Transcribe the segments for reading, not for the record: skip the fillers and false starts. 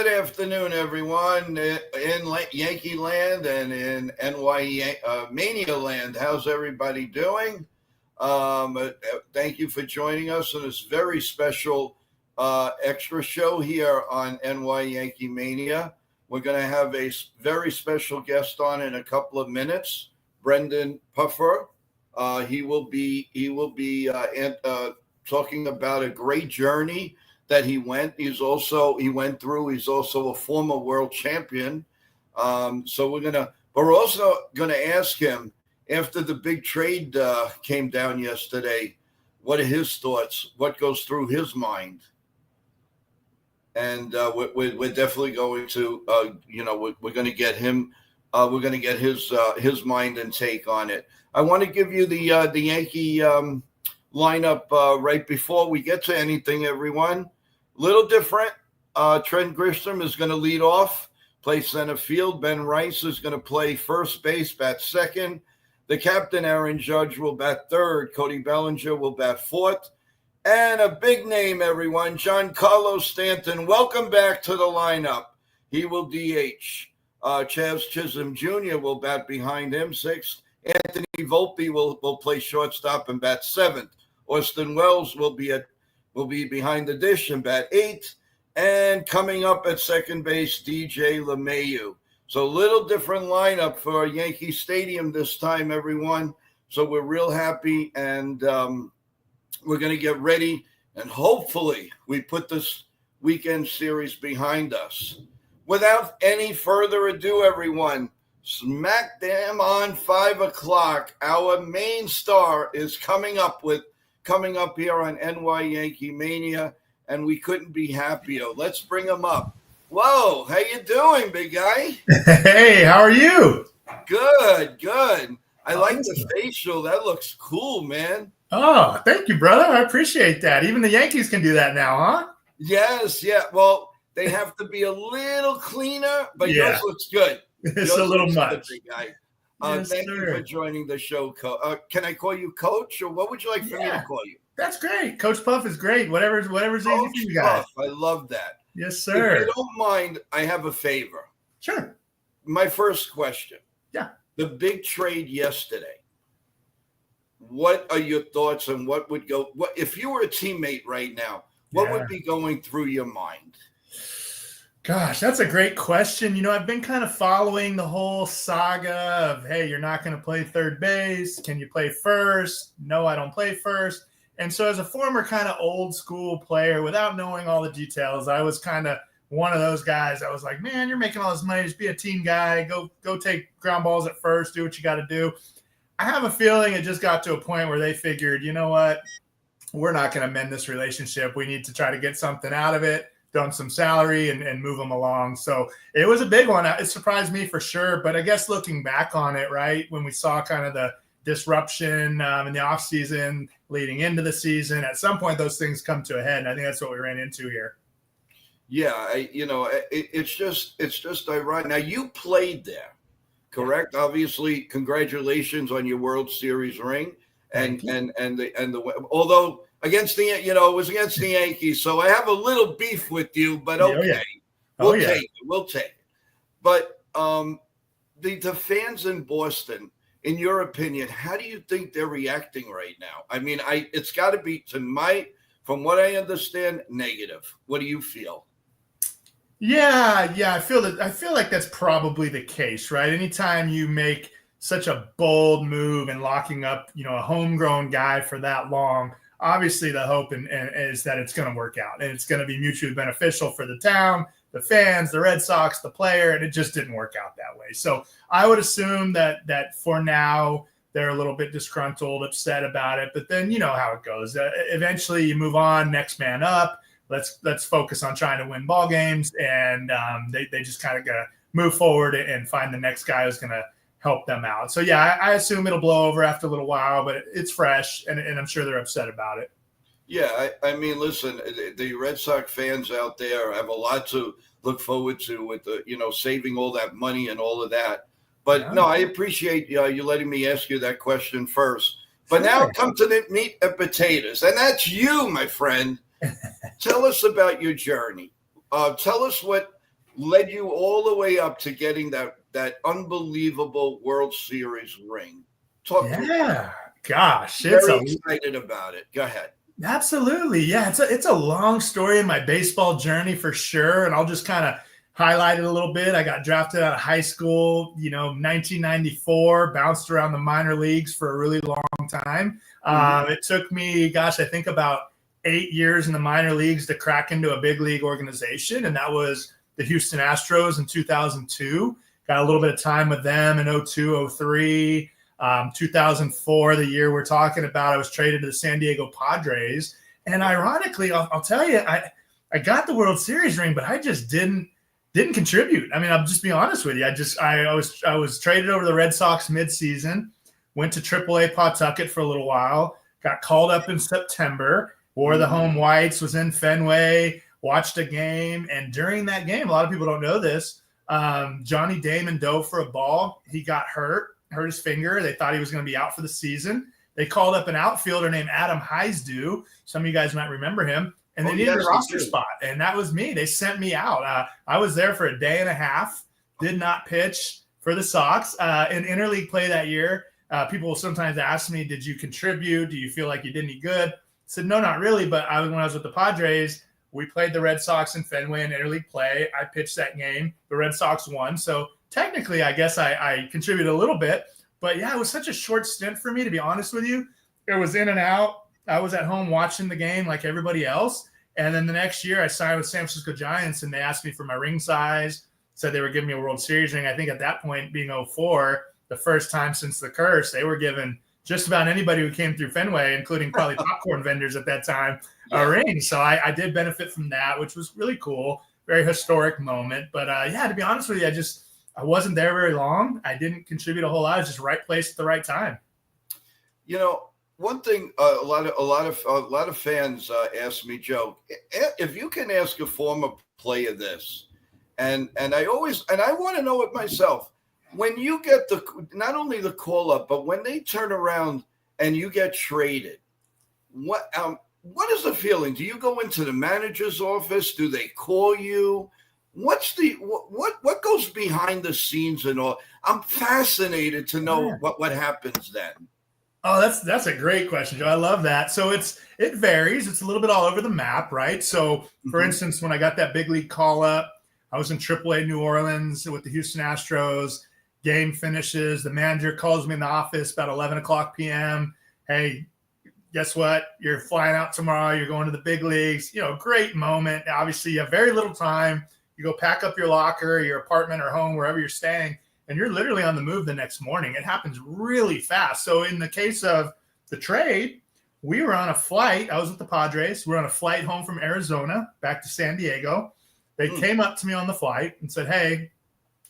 Good afternoon, everyone in Yankee Land and in NY Mania Land. How's everybody doing? Thank you for joining us on this very special extra show here on NY Yankee Mania. We're going to have a very special guest on in a couple of minutes, Brendan Puffer. He will be talking about a great journey that he went. He's also a former world champion. So we're also gonna ask him after the big trade came down yesterday, what are his thoughts? What goes through his mind? And we're definitely going to, we're going to get him. We're going to get his mind and take on it. I want to give you the Yankee lineup right before we get to anything, everyone. Little different. Trent Grisham is going to lead off, play center field. Ben Rice is going to play first base, bat second. The captain, Aaron Judge, will bat third. Cody Bellinger will bat fourth. And a big name, everyone, Giancarlo Stanton. Welcome back to the lineup. He will DH. Chaz Chisholm Jr. will bat behind him, sixth. Anthony Volpe will play shortstop and bat seventh. Austin Wells will be behind the dish and bat eighth. And coming up at second base, DJ LeMahieu. So a little different lineup for Yankee Stadium this time, everyone. So we're real happy, and we're going to get ready. And hopefully we put this weekend series behind us. Without any further ado, everyone, smack damn on 5 o'clock. Our main star is coming up here on NY Yankee Mania, and we couldn't be happier. Let's bring him up. Whoa, how you doing, big guy? Hey, how are you? Good. I like the facial. That looks cool, man. Oh, thank you, brother. I appreciate that. Even the Yankees can do that now, huh? Yes, yeah. Well, they have to be a little cleaner, but yours looks good. It's a little much. Good, big guy. Yes, thank you for joining the show. Can I call you Coach, or what would you like for me to call you? That's great. Coach Puff is great. Whatever's easy for you guys. Puff, I love that. Yes, sir. If you don't mind, I have a favor. Sure. My first question. Yeah. The big trade yesterday. What are your thoughts on what would go? What if you were a teammate right now? What would be going through your mind? Gosh, that's a great question. You know, I've been kind of following the whole saga of, hey, you're not going to play third base. Can you play first? No, I don't play first. And so as a former kind of old school player, without knowing all the details, I was kind of one of those guys. I was like, man, you're making all this money. Just be a team guy. Go take ground balls at first. Do what you got to do. I have a feeling it just got to a point where they figured, you know what? We're not going to mend this relationship. We need to try to get something out of it, dump some salary, and move them along. So it was a big one. It surprised me for sure. But I guess looking back on it, right, when we saw kind of the disruption in the offseason leading into the season, at some point those things come to a head. And I think that's what we ran into here. Yeah, it's just ironic. Now, you played there, correct? Obviously, congratulations on your World Series ring. And although against the it was against the Yankees, so I have a little beef with you, but okay, we'll take it. But the fans in Boston, in your opinion, how do you think they're reacting right now? I mean, it's got to be, from what I understand, negative. What do you feel? Yeah, I feel like that's probably the case, right? Anytime you make such a bold move and locking up, a homegrown guy for that long, obviously the hope is that it's going to work out and it's going to be mutually beneficial for the town, the fans, the Red Sox, the player, and it just didn't work out that way. So I would assume that for now they're a little bit disgruntled, upset about it, but then you know how it goes. Eventually you move on, next man up. Let's focus on trying to win ball games, and they just kind of got to move forward and find the next guy who's going to help them out. So, yeah, I assume it'll blow over after a little while, but it's fresh, and I'm sure they're upset about it. Yeah, I mean, listen, the Red Sox fans out there have a lot to look forward to with saving all that money and all of that. But, no, I appreciate you letting me ask you that question first. But now come to the meat and potatoes, and that's you, my friend. Tell us about your journey. Tell us what led you all the way up to getting that unbelievable World Series ring. Talk to me. Yeah, gosh, Very excited about it. Go ahead. Absolutely. Yeah, it's a long story in my baseball journey for sure. And I'll just kind of highlight it a little bit. I got drafted out of high school, 1994, bounced around the minor leagues for a really long time. It took me, I think about 8 years in the minor leagues to crack into a big league organization. And that was the Houston Astros in 2002. Got a little bit of time with them in 02, 03. 2004, the year we're talking about, I was traded to the San Diego Padres. And ironically, I'll tell you, I got the World Series ring, but I just didn't contribute. I mean, I'll just be honest with you. I was traded over to the Red Sox midseason, went to AAA Pawtucket for a little while, got called up in September, wore the home whites, was in Fenway, watched a game. And during that game, a lot of people don't know this, Johnny Damon dove for a ball. He got hurt his finger. They thought he was going to be out for the season. They called up an outfielder named Adam Heisdu. Some of you guys might remember him. And they needed a roster spot. And that was me. They sent me out. I was there for a day and a half, did not pitch for the Sox. In interleague play that year, people will sometimes ask me, did you contribute? Do you feel like you did any good? I said, no, not really. But when I was with the Padres, we played the Red Sox in Fenway in interleague play. I pitched that game. The Red Sox won. So technically, I guess I contributed a little bit. But, yeah, it was such a short stint for me, to be honest with you. It was in and out. I was at home watching the game like everybody else. And then the next year I signed with San Francisco Giants, and they asked me for my ring size, said they were giving me a World Series ring. I think at that point, being 04, the first time since the curse, they were giving just about anybody who came through Fenway, including probably popcorn vendors at that time, a ring. So I did benefit from that, which was really cool. Very historic moment. But, to be honest with you, I wasn't there very long. I didn't contribute a whole lot. I was just right place at the right time. One thing a lot of fans ask me, Joe, if you can ask a former player this, and I want to know it myself. When you get not only the call up, but when they turn around and you get traded, what is the feeling? Do you go into the manager's office? Do they call you? What's what goes behind the scenes and all? I'm fascinated to know what happens then. Oh, that's a great question, Joe. I love that. So it varies. It's a little bit all over the map, right? So, for instance, when I got that big league call up, I was in AAA New Orleans with the Houston Astros. Game finishes. The manager calls me in the office about 11 o'clock p.m. Hey, guess what? You're flying out tomorrow. You're going to the big leagues. Great moment. Obviously, you have very little time. You go pack up your locker, your apartment or home, wherever you're staying, and you're literally on the move the next morning. It happens really fast. So in the case of the trade, we were on a flight. I was with the Padres. We were on a flight home from Arizona back to San Diego. They came up to me on the flight and said, hey,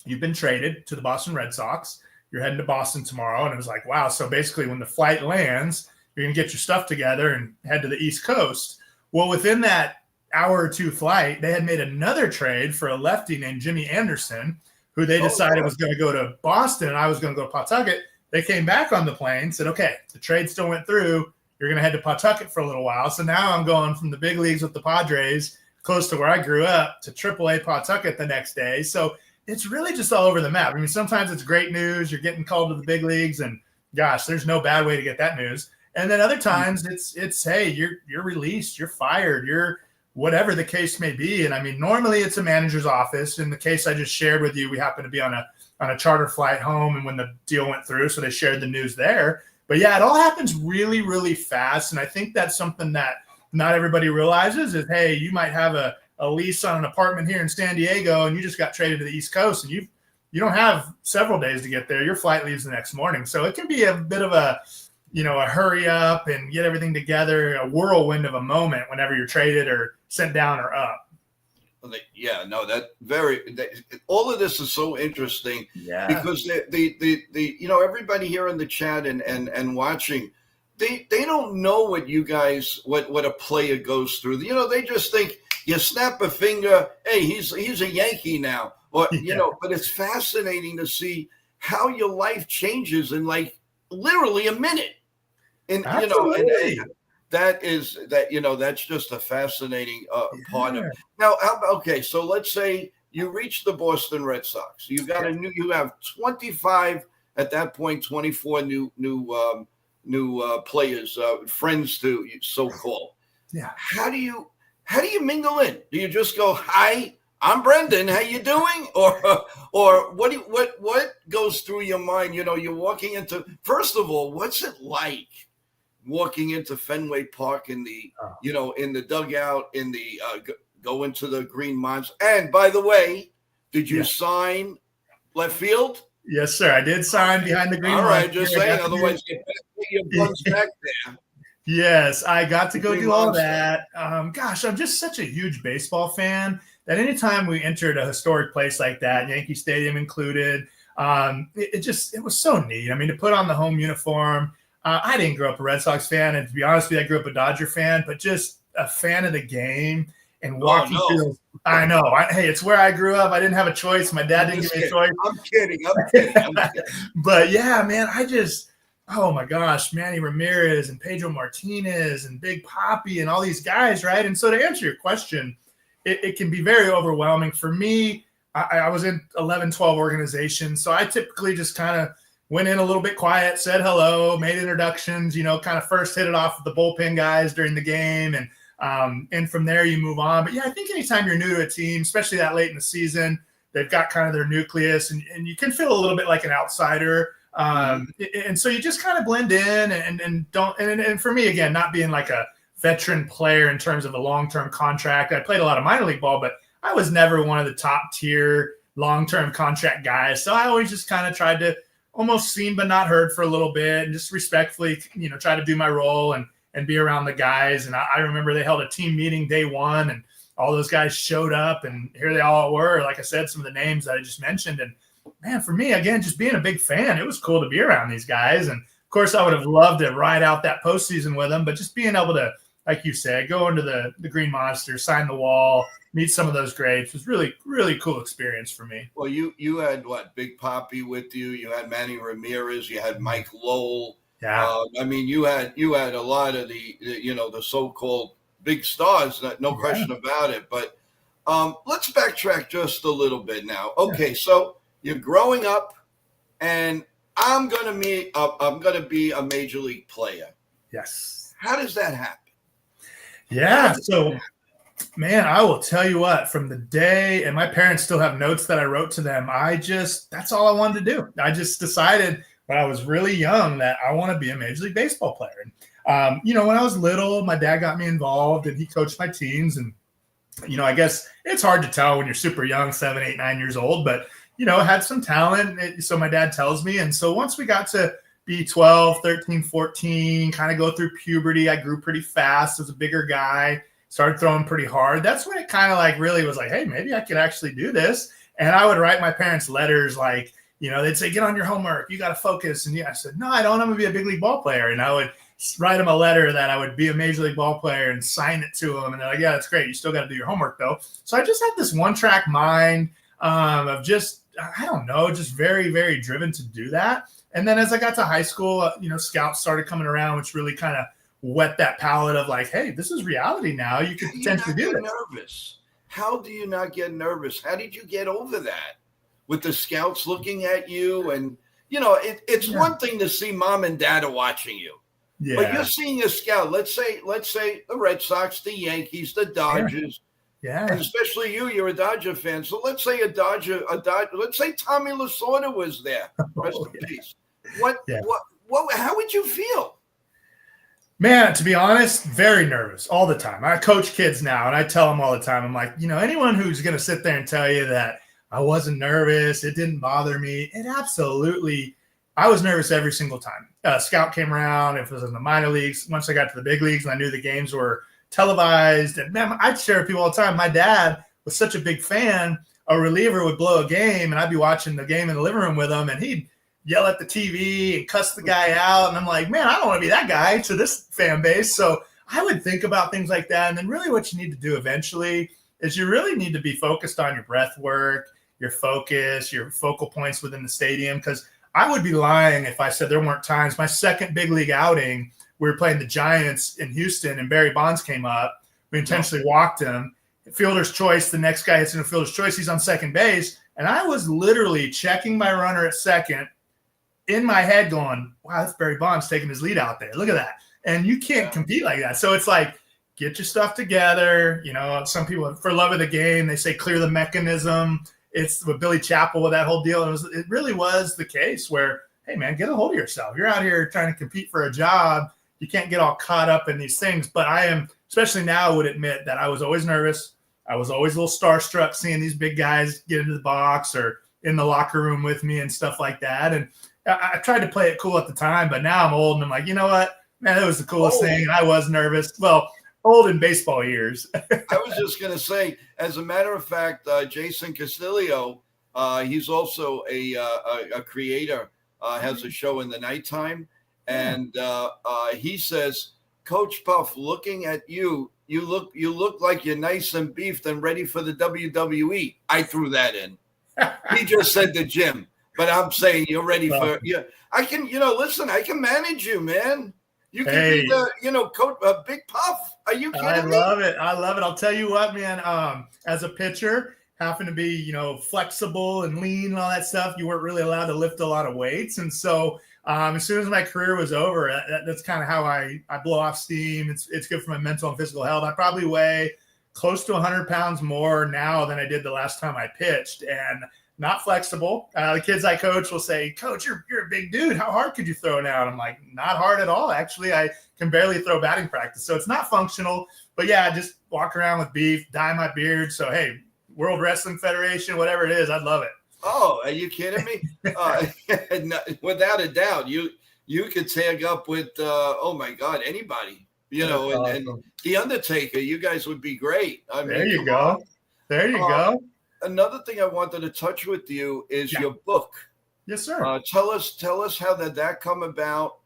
you've been traded to the Boston Red Sox. You're heading to Boston tomorrow. And it was like, wow. So basically when the flight lands, you're going to get your stuff together and head to the East Coast. Well, within that hour or two flight, they had made another trade for a lefty named Jimmy Anderson, who they decided was going to go to Boston and I was going to go to Pawtucket. They came back on the plane, said, okay, the trade still went through. You're going to head to Pawtucket for a little while. So now I'm going from the big leagues with the Padres, close to where I grew up, to AAA Pawtucket the next day. So it's really just all over the map. I mean, sometimes it's great news. You're getting called to the big leagues, and gosh, there's no bad way to get that news. And then other times it's hey, you're released, you're fired, you're whatever the case may be. And I mean, normally it's a manager's office. In the case I just shared with you, we happened to be on a charter flight home, and when the deal went through, so they shared the news there. But yeah, it all happens really, really fast. And I think that's something that not everybody realizes is, hey, you might have a lease on an apartment here in San Diego, and you just got traded to the East Coast, and you don't have several days to get there. Your flight leaves the next morning. So it can be a bit of a hurry up and get everything together, a whirlwind of a moment whenever you're traded or sent down or up. Yeah, no, all of this is so interesting because the everybody here in the chat and watching, they don't know what you guys, what a player goes through. They just think you snap a finger, hey, he's a Yankee now, or but it's fascinating to see how your life changes in like literally a minute. And Absolutely. that's just a fascinating part of it. Now. Okay, so let's say you reach the Boston Red Sox. You got you have 25 at that point, 24 new players, friends to so-called. Yeah. How do you mingle in? Do you just go, "Hi, I'm Brendan. How you doing?" Or what goes through your mind? You're walking into. First of all, what's it like walking into Fenway Park in the in the dugout in the go into the Green Monster? And by the way, did you sign left field? Yes, sir. I did sign behind the Green All right, Monster. just saying. Otherwise, you get your buns back there. Yes, I got to go do all that. Gosh, I'm just such a huge baseball fan that anytime we entered a historic place like that, Yankee Stadium included, it was so neat. I mean, to put on the home uniform. I didn't grow up a Red Sox fan, and to be honest with you, I grew up a Dodger fan, but just a fan of the game and walking through those. I know. Hey, it's where I grew up. I didn't have a choice. My dad didn't give me a choice. I'm kidding. But yeah, man, oh my gosh, Manny Ramirez and Pedro Martinez and Big Papi and all these guys, right? And so to answer your question, it can be very overwhelming. For me, I was in 11, 12 organizations, so I typically just kind of went in a little bit quiet, said hello, made introductions, kind of first hit it off with the bullpen guys during the game. And from there you move on. But yeah, I think anytime you're new to a team, especially that late in the season, they've got kind of their nucleus and you can feel a little bit like an outsider. And so you just kind of blend in and for me, again, not being like a veteran player in terms of a long-term contract. I played a lot of minor league ball, but I was never one of the top tier long-term contract guys. So I always just kind of tried to almost seen but not heard for a little bit and just respectfully, try to do my role and be around the guys. And I remember they held a team meeting day one and all those guys showed up and here they all were. Like I said, some of the names that I just mentioned. And man, for me, again, just being a big fan, it was cool to be around these guys. And of course I would have loved to ride out that postseason with them, but just being able to, like you said, go into the Green Monster, sign the wall, meet some of those greats was really, really cool experience for me. Well, you had Big Papi with you. You had Manny Ramirez. You had Mike Lowell. Yeah. I mean, you had a lot of the so-called big stars. No question about it. But let's backtrack just a little bit now. Okay, so you're growing up, and I'm gonna be a major league player. Yes. How does that happen? Yeah. So. Man, I will tell you what, from the day, and my parents still have notes that I wrote to them, that's all I wanted to do. I just decided when I was really young that I want to be a Major League Baseball player. And, when I was little, my dad got me involved and he coached my teams. And, I guess it's hard to tell when you're super young, 7, 8, 9 years old, but, had some talent. So my dad tells me. And so once we got to be 12, 13, 14, kind of go through puberty, I grew pretty fast. I was a bigger guy. Started throwing pretty hard. That's when it kind of really was like, hey, maybe I could actually do this. And I would write my parents letters like, they'd say, get on your homework. You got to focus. And I said, no, I don't. I'm going to be a big league ball player. And I would write them a letter that I would be a major league ball player and sign it to them. And they're like, yeah, that's great. You still got to do your homework though. So I just had this one track mind of just, I don't know, just very, very driven to do that. And then as I got to high school, scouts started coming around, which really kind of wet that palate of like, hey, this is reality now. You could potentially do this. Nervous. How do you not get nervous? How did you get over that with the scouts looking at you? And, it's one thing to see mom and dad are watching you. Yeah. But you're seeing a scout. Let's say the Red Sox, the Yankees, the Dodgers. Yeah. And especially you're a Dodger fan. So let's say let's say Tommy Lasorda was there. Rest in peace. How would you feel? Man, to be honest, very nervous all the time. I coach kids now, and I tell them all the time, I'm like, anyone who's going to sit there and tell you that I wasn't nervous, it didn't bother me, I was nervous every single time. Scout came around, if it was in the minor leagues, once I got to the big leagues and I knew the games were televised, and man, I'd share with people all the time, my dad was such a big fan, a reliever would blow a game, and I'd be watching the game in the living room with him, and he'd yell at the TV and cuss the guy out. And I'm like, man, I don't want to be that guy to this fan base. So I would think about things like that. And then really what you need to do eventually is you really need to be focused on your breath work, your focus, your focal points within the stadium. Because I would be lying if I said there weren't times. My second big league outing, we were playing the Giants in Houston and Barry Bonds came up. We intentionally walked him. fielder's choice. The next guy hits in a fielder's choice. He's on second base. And I was literally checking my runner at second in my head going, wow, that's Barry Bonds taking his lead out there. Look at that. And you can't compete like that. So it's like, get your stuff together. You know, some people, for love of the game, they say clear the mechanism. It's with Billy Chappell with that whole deal. It really was the case where, hey, man, get a hold of yourself. You're out here trying to compete for a job. You can't get all caught up in these things. But I am, especially now, would admit that I was always nervous. I was always a little starstruck seeing these big guys get into the box or in the locker room with me and stuff like that. And I tried to play it cool at the time, but now I'm old and I'm like, you know what? Man, that was the coolest thing. And I was nervous. Well, old in baseball years. I was just going to say, as a matter of fact, Jason Castillo, he's also a creator, has a show in the nighttime. And he says, Coach Puff, looking at you, you look like you're nice and beefed and ready for the WWE. I threw that in. He just said the gym, but I'm saying you're ready for I can, listen, I can manage you, man. You can be the, coach, Big Puff. Are you kidding me? I love it. I'll tell you what, man, as a pitcher, having to be, flexible and lean and all that stuff, you weren't really allowed to lift a lot of weights. And so as soon as my career was over, that's kind of how I blow off steam. It's good for my mental and physical health. I probably weigh close to 100 pounds more now than I did the last time I pitched, and not flexible. The kids I coach will say, Coach, you're a big dude. How hard could you throw now? And I'm like, not hard at all. Actually, I can barely throw batting practice. So it's not functional. But yeah, I just walk around with beef, dye my beard. So, hey, World Wrestling Federation, whatever it is, I'd love it. Oh, are you kidding me? Without a doubt, you could tag up with, oh my God, anybody, and The Undertaker. You guys would be great. I mean, there you go. There you go. Another thing I wanted to touch with you is your book. Yes, sir. Tell us how did that come about,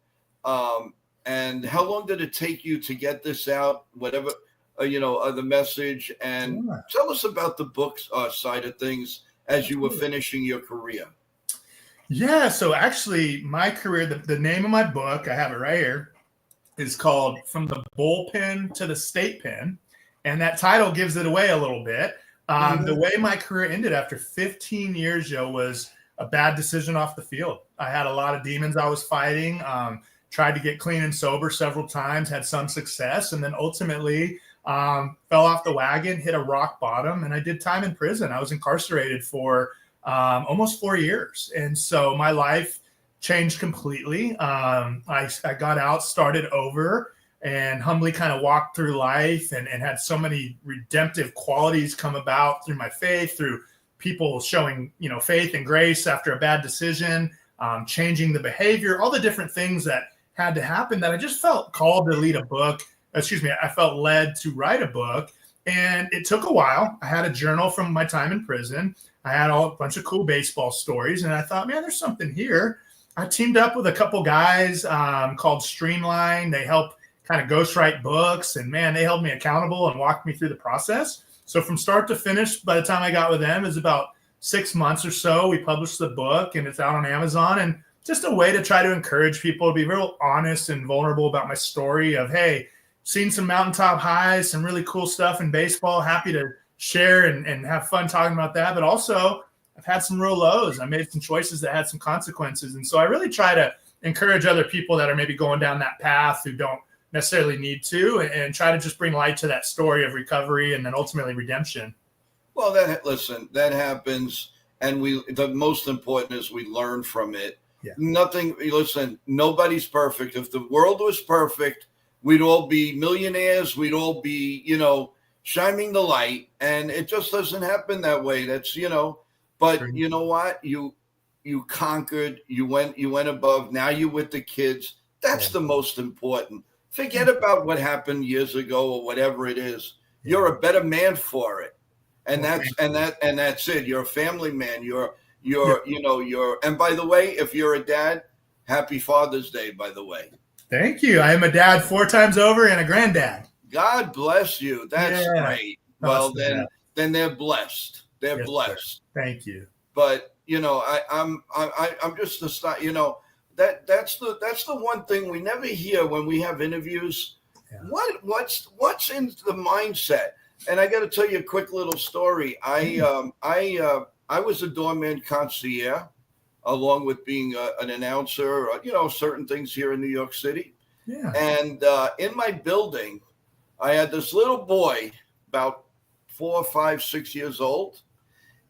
and how long did it take you to get this out? Whatever, the message, and tell us about the books side of things as you were finishing your career. Yeah. So actually, my career, the name of my book, I have it right here, is called From the Bullpen to the State Pen, and that title gives it away a little bit. The way my career ended after 15 years, Joe, was a bad decision off the field. I had a lot of demons I was fighting, tried to get clean and sober several times, had some success, and then ultimately fell off the wagon, hit a rock bottom, and I did time in prison. I was incarcerated for almost 4 years. And so my life changed completely. I got out, started over, and humbly kind of walked through life and had so many redemptive qualities come about through my faith, through people showing, faith and grace after a bad decision, changing the behavior, all the different things that had to happen, that I just felt called to lead a book. I felt led to write a book, and it took a while. I had a journal from my time in prison. I had a bunch of cool baseball stories, and I thought, man, there's something here. I teamed up with a couple guys called Streamline. They help kind of ghostwrite books, and man, they held me accountable and walked me through the process. So from start to finish, by the time I got with them, it was about 6 months or so. We published the book, and it's out on Amazon, and just a way to try to encourage people to be real honest and vulnerable about my story of, hey, seen some mountaintop highs, some really cool stuff in baseball. Happy to share and have fun talking about that. But also, I've had some real lows. I made some choices that had some consequences. And so I really try to encourage other people that are maybe going down that path who don't necessarily need to, and try to just bring light to that story of recovery and then ultimately redemption. Well, that happens. And the most important is we learn from it. Yeah. Nobody's perfect. If the world was perfect, we'd all be millionaires. We'd all be, shining the light. And it just doesn't happen that way. That's, but Sure. You know what? You conquered, you went above. Now you're with the kids. That's the most important. Forget about what happened years ago or whatever it is. You're a better man for it. And that's it. You're a family man. And by the way, if you're a dad, happy Father's Day, by the way. Thank you. I am a dad 4 times over and a granddad. God bless you. That's great. Well, then they're blessed. They're blessed. Sir. Thank you. But I'm just that's the one thing we never hear when we have interviews. Yeah. What's in the mindset? And I got to tell you a quick little story. I was a doorman concierge, along with being an announcer. Certain things here in New York City. Yeah. And in my building, I had this little boy, about 4, 5, 6 years old.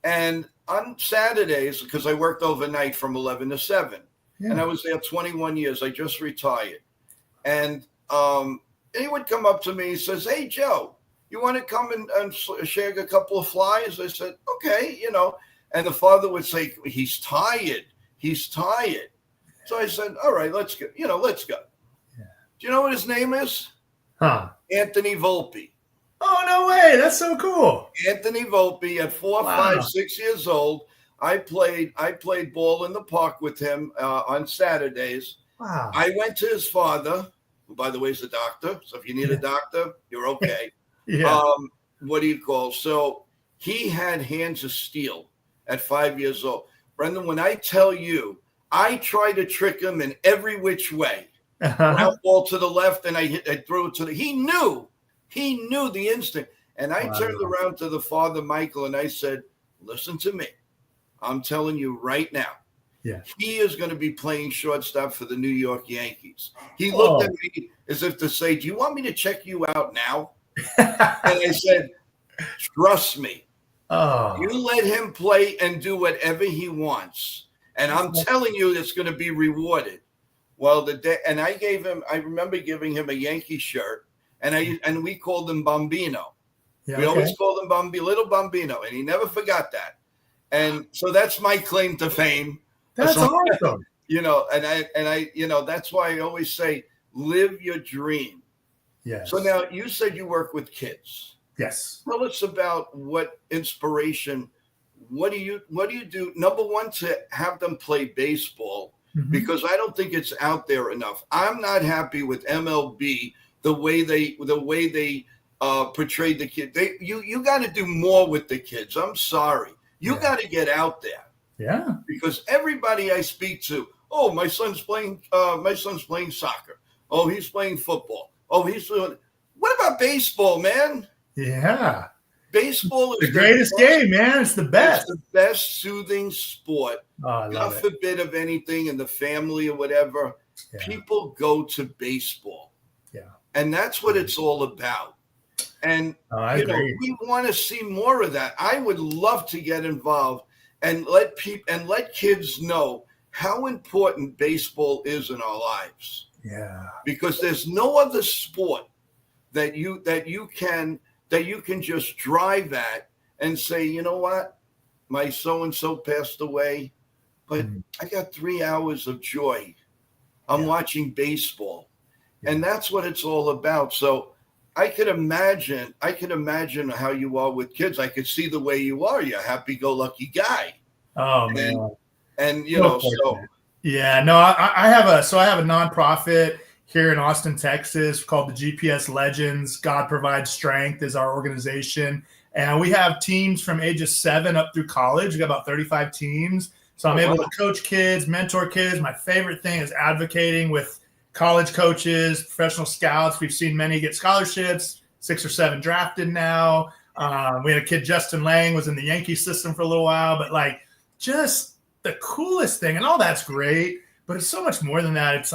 And on Saturdays, because I worked overnight from 11 to 7, and I was there 21 years. I just retired. And he would come up to me. He says, "Hey, Joe, you want to come and share a couple of flies?" I said, "Okay, And the father would say, "He's tired. He's tired." So I said, "All right, let's go. Let's go." Yeah. Do you know what his name is? Huh. Anthony Volpe. Oh, no way. That's so cool. Anthony Volpe at 4, 5, 6 years old. I played ball in the park with him on Saturdays. Wow. I went to his father, who, by the way, is a doctor. So if you need a doctor, you're okay. Yeah. What do you call? So he had hands of steel at 5 years old. Brendan, when I tell you, I tried to trick him in every which way. Ground ball to the left, and I threw it to he knew the instinct. And I turned around to the father, Michael, and I said, "Listen to me. I'm telling you right now. Yeah. He is going to be playing shortstop for the New York Yankees." He looked at me as if to say, "Do you want me to check you out now?" And I said, "Trust me. You let him play and do whatever he wants. And I'm telling you, it's going to be rewarded." Well, I remember giving him a Yankee shirt, and we called him Bambino. Yeah, we always called him Little Bambino, and he never forgot that. And so that's my claim to fame. That's awesome. That's why I always say, live your dream. Yes. So now you said you work with kids. Yes. Tell us about what inspiration. What do you do? Number one, to have them play baseball, because I don't think it's out there enough. I'm not happy with MLB the way they portrayed the kid. You got to do more with the kids. I'm sorry. You got to get out there. Yeah. Because everybody I speak to, "Oh, my son's playing soccer. Oh, he's playing football. Oh, he's doing." What about baseball, man? Yeah. Baseball is the greatest game, man. It's the best. It's the best soothing sport. Oh, I love God forbid of anything in the family or whatever. Yeah. People go to baseball. Yeah. And that's what it's all about. And we want to see more of that. I would love to get involved and let kids know how important baseball is in our lives. Yeah. Because there's no other sport that you can just drive at and say, "You know what? My so-and-so passed away, but I got 3 hours of joy. I'm watching baseball." And that's what it's all about. So I can imagine how you are with kids. I could see the way you are. You're a happy-go-lucky guy. Oh, man. And yeah, no, I have a nonprofit here in Austin, Texas, called the GPS Legends. God Provides Strength is our organization. And we have teams from ages 7 up through college. We got about 35 teams. So I'm able to coach kids, mentor kids. My favorite thing is advocating with college coaches, professional scouts. We've seen many get scholarships, 6 or 7 drafted now. We had a kid, Justin Lang, was in the Yankee system for a little while. But just the coolest thing, and all that's great, but it's so much more than that. It's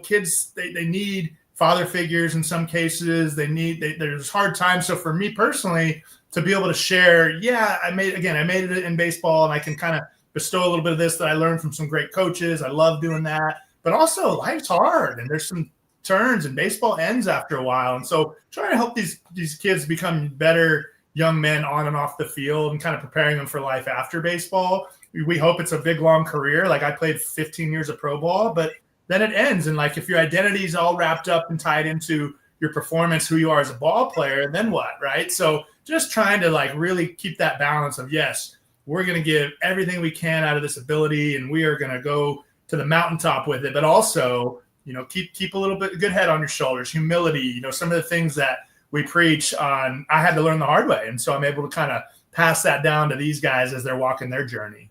kids, they need father figures in some cases. There's hard times. So for me personally, to be able to share, I made it in baseball, and I can kind of bestow a little bit of this that I learned from some great coaches. I love doing that. But also, life's hard, and there's some turns, and baseball ends after a while. And so trying to help these kids become better young men on and off the field and kind of preparing them for life after baseball. We hope it's a big, long career. I played 15 years of pro ball, but then it ends. And if your identity is all wrapped up and tied into your performance, who you are as a ball player, then what, right? So just trying to really keep that balance of, yes, we're going to give everything we can out of this ability, and we are going to go to the mountaintop with it, but also, keep a little bit good head on your shoulders, humility, some of the things that we preach on. I had to learn the hard way. And so I'm able to kind of pass that down to these guys as they're walking their journey.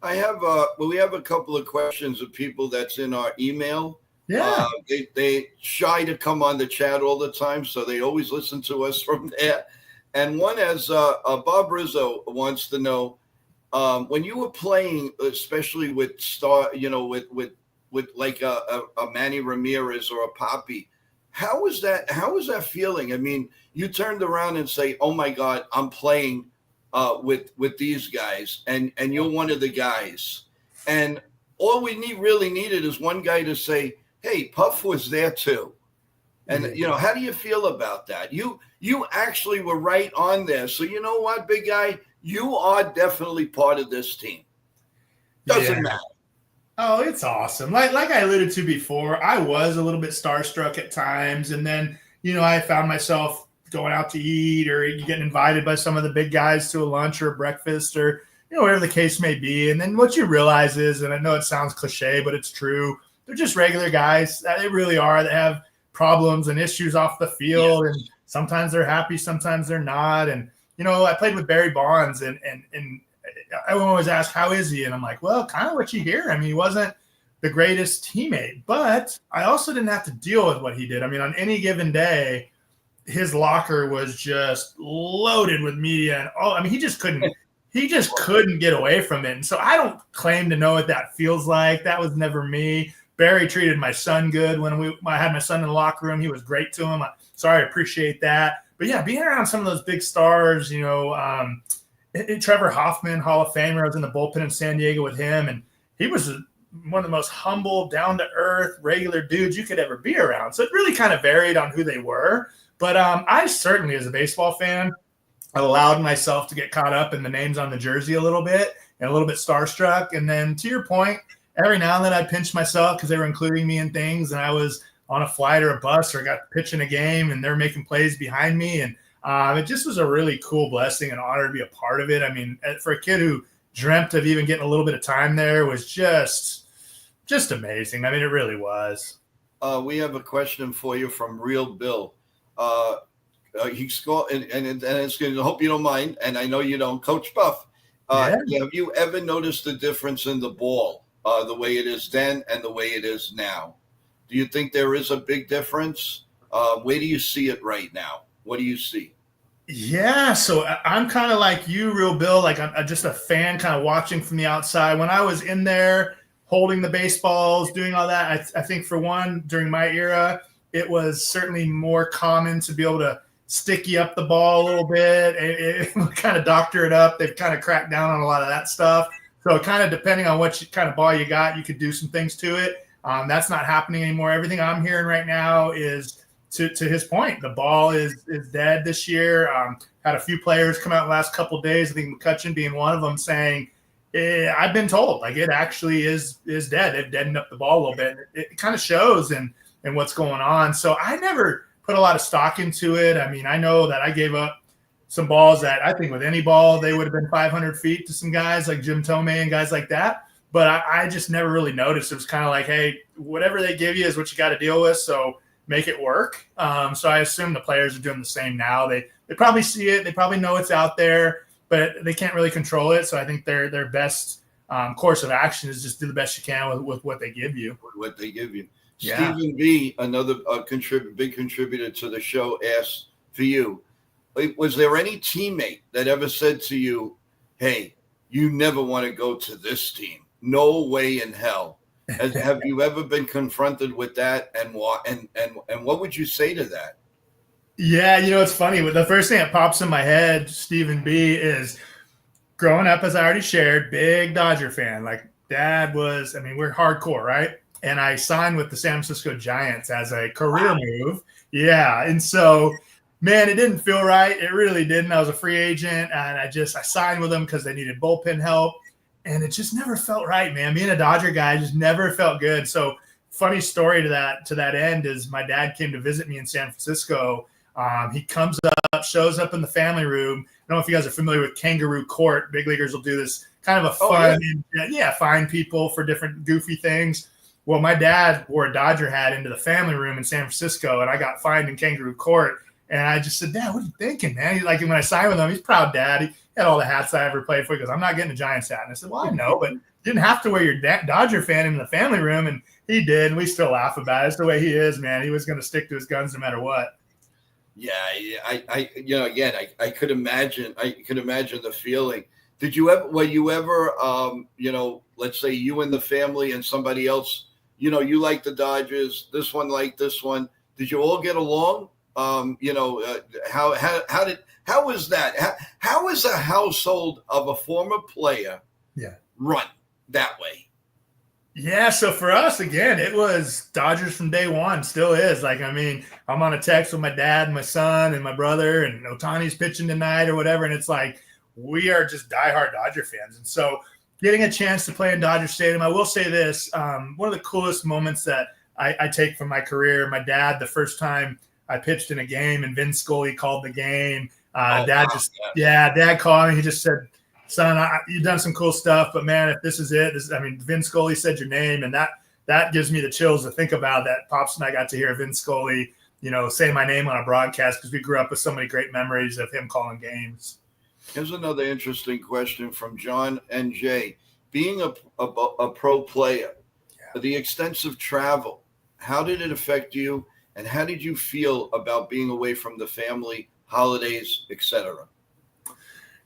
We have a couple of questions of people that's in our email. Yeah. They shy to come on the chat all the time, so they always listen to us from there. And one as Bob Rizzo wants to know, when you were playing, especially with with like a Manny Ramirez or a Poppy, how was that? How was that feeling? I mean, you turned around and say, "Oh my God, I'm playing with these guys," and you're one of the guys, and all we really needed is one guy to say, "Hey, Puff was there too." And how do you feel about that? You actually were right on there. So you know what, big guy, you are definitely part of this team. Doesn't matter. Oh, it's awesome. Like I alluded to before, I was a little bit starstruck at times, and then I found myself going out to eat, or you getting invited by some of the big guys to a lunch or a breakfast, or whatever the case may be. And then what you realize is, and I know it sounds cliche, but it's true, they're just regular guys. They really are. They have problems and issues off the field, and sometimes they're happy, sometimes they're not. And I played with Barry Bonds, and I always ask, how is he? And I'm like, well, kind of what you hear. I mean, he wasn't the greatest teammate, but I also didn't have to deal with what he did. I mean, on any given day, his locker was just loaded with media, and he just couldn't get away from it. And so I don't claim to know what that feels like. That was never me. Barry treated my son good when I had my son in the locker room. He was great to him. I appreciate that. But yeah, being around some of those big stars, Trevor Hoffman, Hall of Famer, I was in the bullpen in San Diego with him, and he was one of the most humble, down-to-earth, regular dudes you could ever be around. So it really kind of varied on who they were. But I certainly, as a baseball fan, allowed myself to get caught up in the names on the jersey a little bit and a little bit starstruck. And then to your point, every now and then I'd pinch myself because they were including me in things, and I was on a flight or a bus or got to pitch in a game, and they're making plays behind me. And it just was a really cool blessing and honor to be a part of it. I mean, for a kid who dreamt of even getting a little bit of time there, was just amazing. I mean, it really was. We have a question for you from Real Bill. He scored, and it's going to, I hope you don't mind, and I know you don't, Coach Buff. Have you ever noticed the difference in the ball, the way it is then and the way it is now? Do you think there is a big difference? Where do you see it right now? What do you see? Yeah, so I'm kind of like you, Real Bill. Like I'm just a fan, kind of watching from the outside. When I was in there holding the baseballs, doing all that, I think for one, during my era, it was certainly more common to be able to sticky up the ball a little bit, it kind of doctor it up. They've kind of cracked down on a lot of that stuff. So kind of depending on what kind of ball you got, you could do some things to it. That's not happening anymore. Everything I'm hearing right now is, to his point, the ball is dead this year. Had a few players come out in the last couple of days, I think McCutcheon being one of them, saying, I've been told, like, it actually is dead. They've deadened up the ball a little bit. It kind of shows in what's going on. So I never put a lot of stock into it. I mean, I know that I gave up some balls that I think with any ball, they would have been 500 feet to some guys like Jim Tomei and guys like that. But I just never really noticed. It was kind of like, hey, whatever they give you is what you got to deal with. So make it work. So I assume the players are doing the same now. They probably see it. They probably know it's out there, but they can't really control it. So I think their best course of action is just do the best you can with what they give you. What they give you. Yeah. Stephen B., another big contributor to the show, asked for you. Was there any teammate that ever said to you, hey, you never want to go to this team? No way in hell. Have you ever been confronted with that, and what would you say to that? Yeah, it's funny. The first thing that pops in my head, Stephen B., is growing up, as I already shared, big Dodger fan. Like, Dad was, we're hardcore, right? And I signed with the San Francisco Giants as a career move. Yeah, and so, man, it didn't feel right. It really didn't. I was a free agent, and I signed with them because they needed bullpen help. And it just never felt right, man. Being a Dodger guy just never felt good. So funny story to that end is my dad came to visit me in San Francisco. He comes up, shows up in the family room. I don't know if you guys are familiar with Kangaroo Court. Big leaguers will do this kind of a fun, find people for different goofy things. Well, my dad wore a Dodger hat into the family room in San Francisco, and I got fined in Kangaroo Court. And I just said, Dad, what are you thinking, man? He's like, when I signed with him, he's proud dad. He had all the hats I ever played for. He goes, I'm not getting a Giants hat. And I said, well, I know, but you didn't have to wear your Dodger fan in the family room. And he did. And we still laugh about it. It's the way he is, man. He was going to stick to his guns no matter what. Yeah, again, I could imagine. I could imagine the feeling. Were you ever, let's say you and the family and somebody else, you like the Dodgers, this one liked this one. Did you all get along? How was that? How is a household of a former player run that way? Yeah, so for us, again, it was Dodgers from day one, still is. Like, I mean, I'm on a text with my dad, my son, and my brother, and Otani's pitching tonight or whatever, and it's like we are just diehard Dodger fans. And so getting a chance to play in Dodger Stadium, I will say this, one of the coolest moments that I take from my career, my dad, the first time I pitched in a game and Vin Scully called the game, Dad called me, he just said, son, you've done some cool stuff, but man, if this is it, Vin Scully said your name, and that gives me the chills to think about that. Pops and I got to hear Vin Scully, say my name on a broadcast because we grew up with so many great memories of him calling games. Here's another interesting question from John and Jay. Being a pro player, the extensive travel, how did it affect you, and how did you feel about being away from the family, holidays, etc.?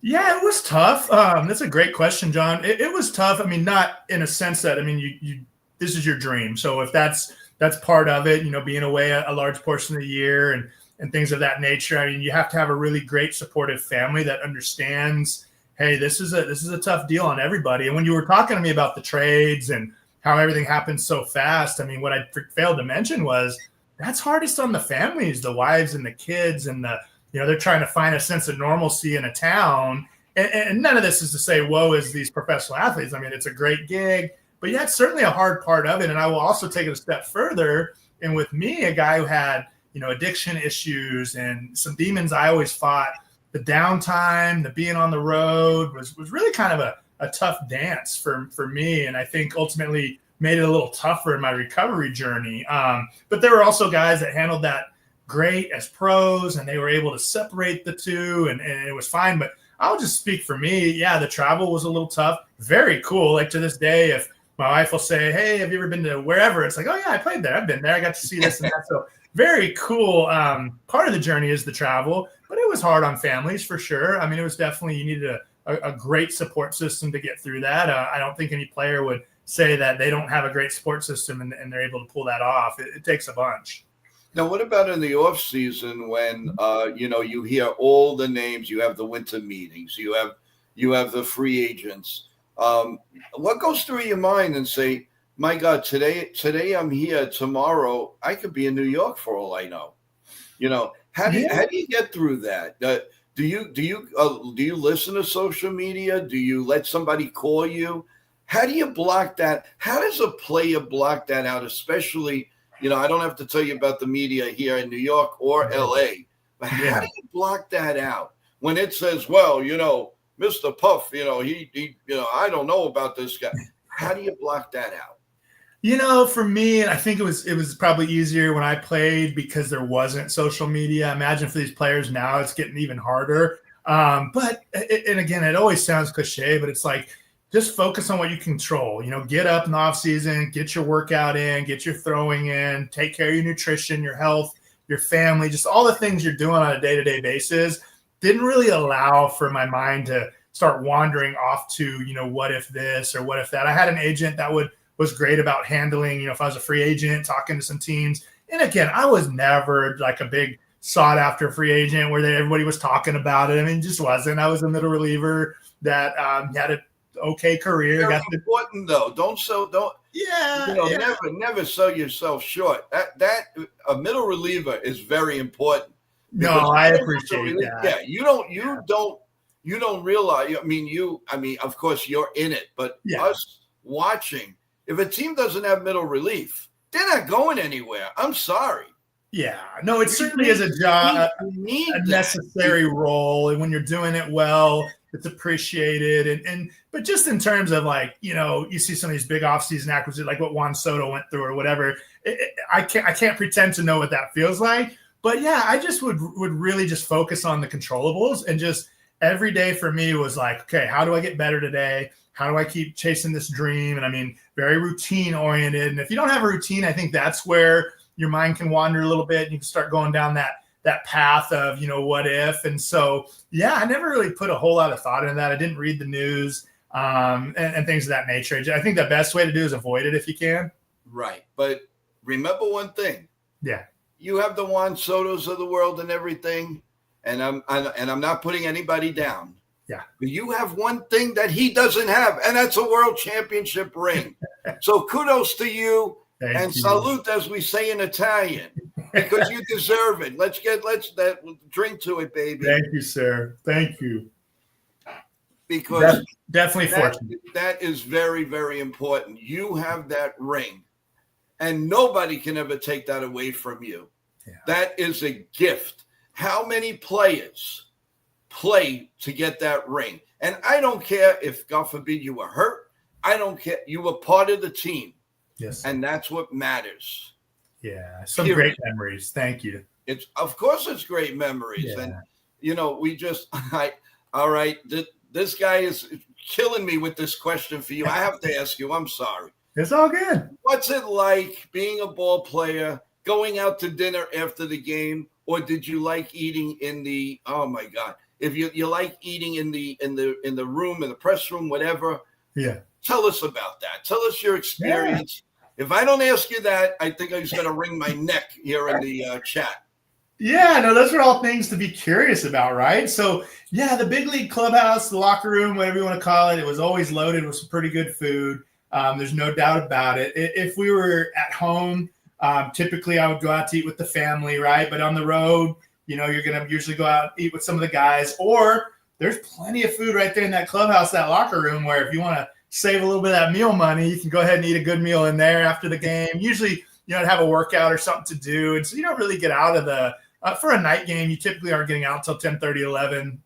Yeah, it was tough. That's a great question, John. It was tough. I mean, not in a sense that, I mean, you this is your dream. So if that's part of it, being away a large portion of the year and things of that nature, I mean, you have to have a really great supportive family that understands, hey, this is a tough deal on everybody. And when you were talking to me about the trades and how everything happens so fast, I mean, what I failed to mention was that's hardest on the families, the wives and the kids, and they're trying to find a sense of normalcy in a town. And none of this is to say, woe is these professional athletes. I mean, it's a great gig, but yeah, it's certainly a hard part of it. And I will also take it a step further. And with me, a guy who had, addiction issues and some demons I always fought, the downtime, the being on the road was really kind of a tough dance for me. And I think ultimately made it a little tougher in my recovery journey. But there were also guys that handled that great as pros, and they were able to separate the two, and it was fine. But I'll just speak for me. Yeah, the travel was a little tough. Very cool. Like to this day, if my wife will say, hey, have you ever been to wherever? It's like, oh yeah, I played there. I've been there. I got to see this and that. So very cool. Part of the journey is the travel, but it was hard on families for sure. I mean, it was definitely, you needed a great support system to get through that. I don't think any player would say that they don't have a great support system and they're able to pull that off. It takes a bunch. Now, what about in the off season when you hear all the names? You have the winter meetings. You have the free agents. What goes through your mind and say, my God, today I'm here. Tomorrow I could be in New York for all I know. How do you get through that? Do you listen to social media? Do you let somebody call you? How do you block that? How does a player block that out, especially? I don't have to tell you about the media here in New York or LA, but how do you block that out when it says, well, Mr. Puff, he I don't know about this guy. How do you block that out? For me, I think it was probably easier when I played because there wasn't social media. Imagine for these players now, it's getting even harder. But again, it always sounds cliche, but it's like, just focus on what you control. Get up in the off season, get your workout in, get your throwing in, take care of your nutrition, your health, your family, just all the things you're doing on a day-to-day basis. Didn't really allow for my mind to start wandering off to, what if this or what if that. I had an agent that was great about handling, if I was a free agent, talking to some teams. And again, I was never like a big sought after free agent where everybody was talking about it. I mean, it just wasn't. I was a middle reliever that had a okay career. Very important though. Don't. Never sell yourself short. That a middle reliever is very important. No, I appreciate that. Yeah, you don't realize. I mean, of course you're in it, but us watching, if a team doesn't have middle relief, they're not going anywhere. I'm sorry. Yeah, no, it certainly is a job, a necessary role, and when you're doing it well, it's appreciated. But just in terms of you see some of these big offseason acquisitions, like what Juan Soto went through or whatever. I can't pretend to know what that feels like. But yeah, I just would really just focus on the controllables, and just every day for me was like, okay, how do I get better today? How do I keep chasing this dream? And I mean, very routine oriented. And if you don't have a routine, I think that's where your mind can wander a little bit. And you can start going down that path of, what if. And so, yeah, I never really put a whole lot of thought into that. I didn't read the news and things of that nature. I think the best way to do is avoid it if you can. Right. But remember one thing. Yeah. You have the Juan Sotos of the world and everything, and I'm not putting anybody down. Yeah. But you have one thing that he doesn't have, and that's a world championship ring. So kudos to you. Thank you. Salute, as we say in Italian, because you deserve it. Let's drink to it, baby. Thank you, sir. Thank you. Because definitely fortunate. That is very, very important. You have that ring, and nobody can ever take that away from you. Yeah. That is a gift. How many players play to get that ring? And I don't care if, God forbid, you were hurt. I don't care. You were part of the team. Yes. And that's what matters. Yeah. Some great memories. Thank you. Of course it's great memories. Yeah. And, all right, this guy is killing me with this question for you. I have to ask you, I'm sorry. It's all good. What's it like being a ball player, going out to dinner after the game, or did you like eating in the, oh my God, if you like eating in the room, in the press room, whatever. Yeah. Tell us about that. Tell us your experience. Yeah. If I don't ask you that, I think I'm just going to wring my neck here in the chat. Yeah, no, those are all things to be curious about, right? So, yeah, the big league clubhouse, the locker room, whatever you want to call it, it was always loaded with some pretty good food. There's no doubt about it. If we were at home, typically I would go out to eat with the family, right? But on the road, you're going to usually go out and eat with some of the guys. Or there's plenty of food right there in that clubhouse, that locker room, where if you want to save a little bit of that meal money, you can go ahead and eat a good meal in there after the game. Usually, have a workout or something to do. And so you don't really get out of the for a night game, you typically aren't getting out until 10:30,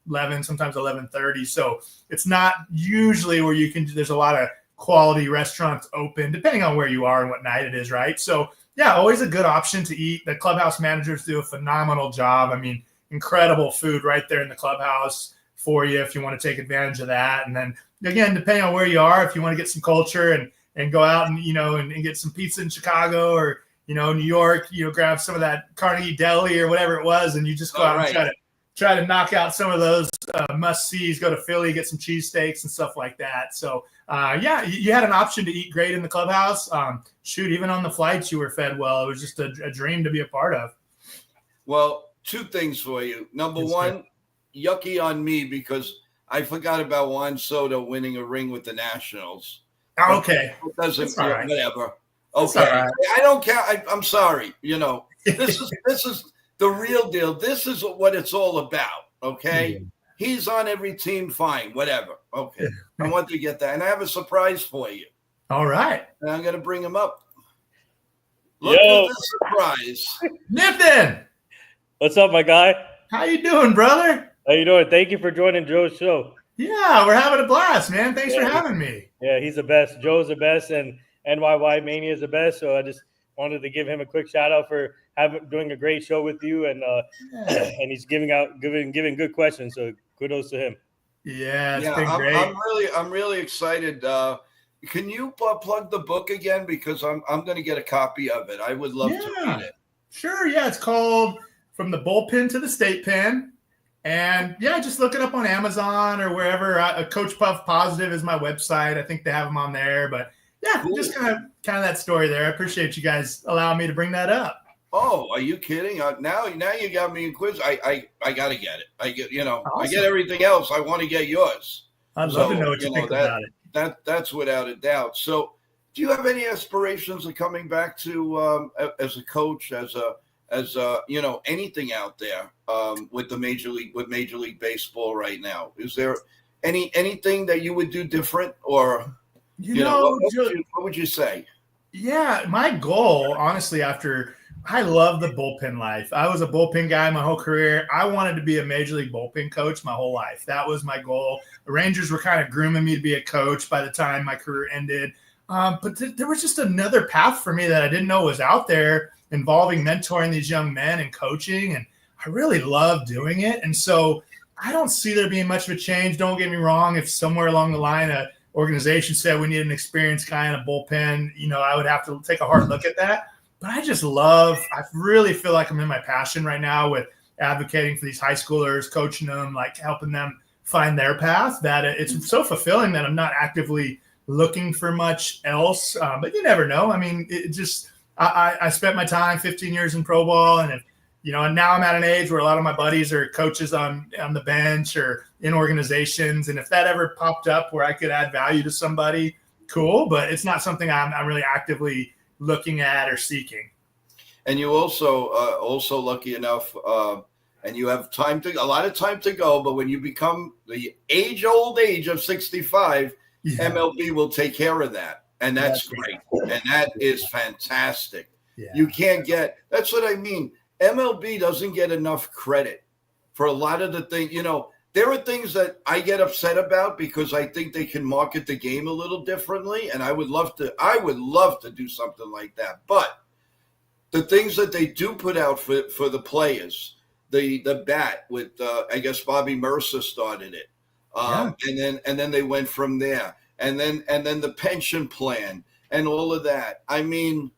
11, sometimes 11:30. So it's not usually where there's a lot of quality restaurants open, depending on where you are and what night it is, right? So, yeah, always a good option to eat. The clubhouse managers do a phenomenal job. I mean, incredible food right there in the clubhouse for you if you want to take advantage of that. And then, again, depending on where you are, if you want to get some culture and go out and, and get some pizza in Chicago or, New York, grab some of that Carnegie Deli or whatever it was, and you just go out and try to knock out some of those must-sees, go to Philly, get some cheesesteaks and stuff like that. So, you had an option to eat great in the clubhouse. Even on the flights, you were fed well. It was just a dream to be a part of. Well, two things for you. Number one, yucky on me because I forgot about Juan Soto winning a ring with the Nationals. Okay. It doesn't, right. Whatever. Okay. Right. I don't care. I'm sorry. This is the real deal. This is what it's all about. Okay. Yeah. He's on every team. Fine. Whatever. Okay. I want to get that. And I have a surprise for you. All right. And I'm going to bring him up. Look at the surprise. Nathan. What's up, my guy? How you doing, brother? How you doing? Thank you for joining Joe's show. Yeah, we're having a blast, man. Thanks for having me. Yeah, he's the best. Joe's the best, and NYY Mania is the best. So I just wanted to give him a quick shout out for doing a great show with you, and and he's giving good questions. So kudos to him. Yeah, it's been great. I'm really excited. Can you plug the book again, because I'm going to get a copy of it. I would love to read it. Sure. Yeah, it's called From the Bullpen to the State Pen. And yeah, just look it up on Amazon or wherever. Coach Puff Positive is my website. I think they have them on there. But yeah, cool. Just kind of that story there. I appreciate you guys allowing me to bring that up. Oh, are you kidding? Now you got me in quiz. I got to get it. I get awesome. I get everything else. I want to get yours. I'd love to know what you think about it. That's without a doubt. So, do you have any aspirations of coming back to as a coach, as anything out there with Major League Baseball right now? Is there anything that you would do different, or what would you say? Yeah, my goal, honestly, I love the bullpen life. I was a bullpen guy my whole career. I wanted to be a Major League bullpen coach my whole life. That was my goal. The Rangers were kind of grooming me to be a coach by the time my career ended. But there was just another path for me that I didn't know was out there, involving mentoring these young men and coaching. And I really love doing it. And so I don't see there being much of a change. Don't get me wrong. If somewhere along the line, an organization said we need an experienced guy in a bullpen, I would have to take a hard look at that. But I really feel like I'm in my passion right now with advocating for these high schoolers, coaching them, like helping them find their path, that it's so fulfilling that I'm not actively looking for much else. But you never know. I mean, it just, I spent my time 15 years in pro ball, and and now I'm at an age where a lot of my buddies are coaches on the bench or in organizations. And if that ever popped up where I could add value to somebody, cool. But it's not something I'm really actively looking at or seeking. And you also lucky enough, and you have a lot of time to go. But when you become the old age of 65, MLB will take care of that. And that's great. And that is fantastic. Yeah. You can't that's what I mean. MLB doesn't get enough credit for a lot of the things. There are things that I get upset about because I think they can market the game a little differently. And I would love to do something like that. But the things that they do put out for the players, the bat with I guess Bobby Mercer started it, and then they went from there, and then the pension plan and all of that. I mean,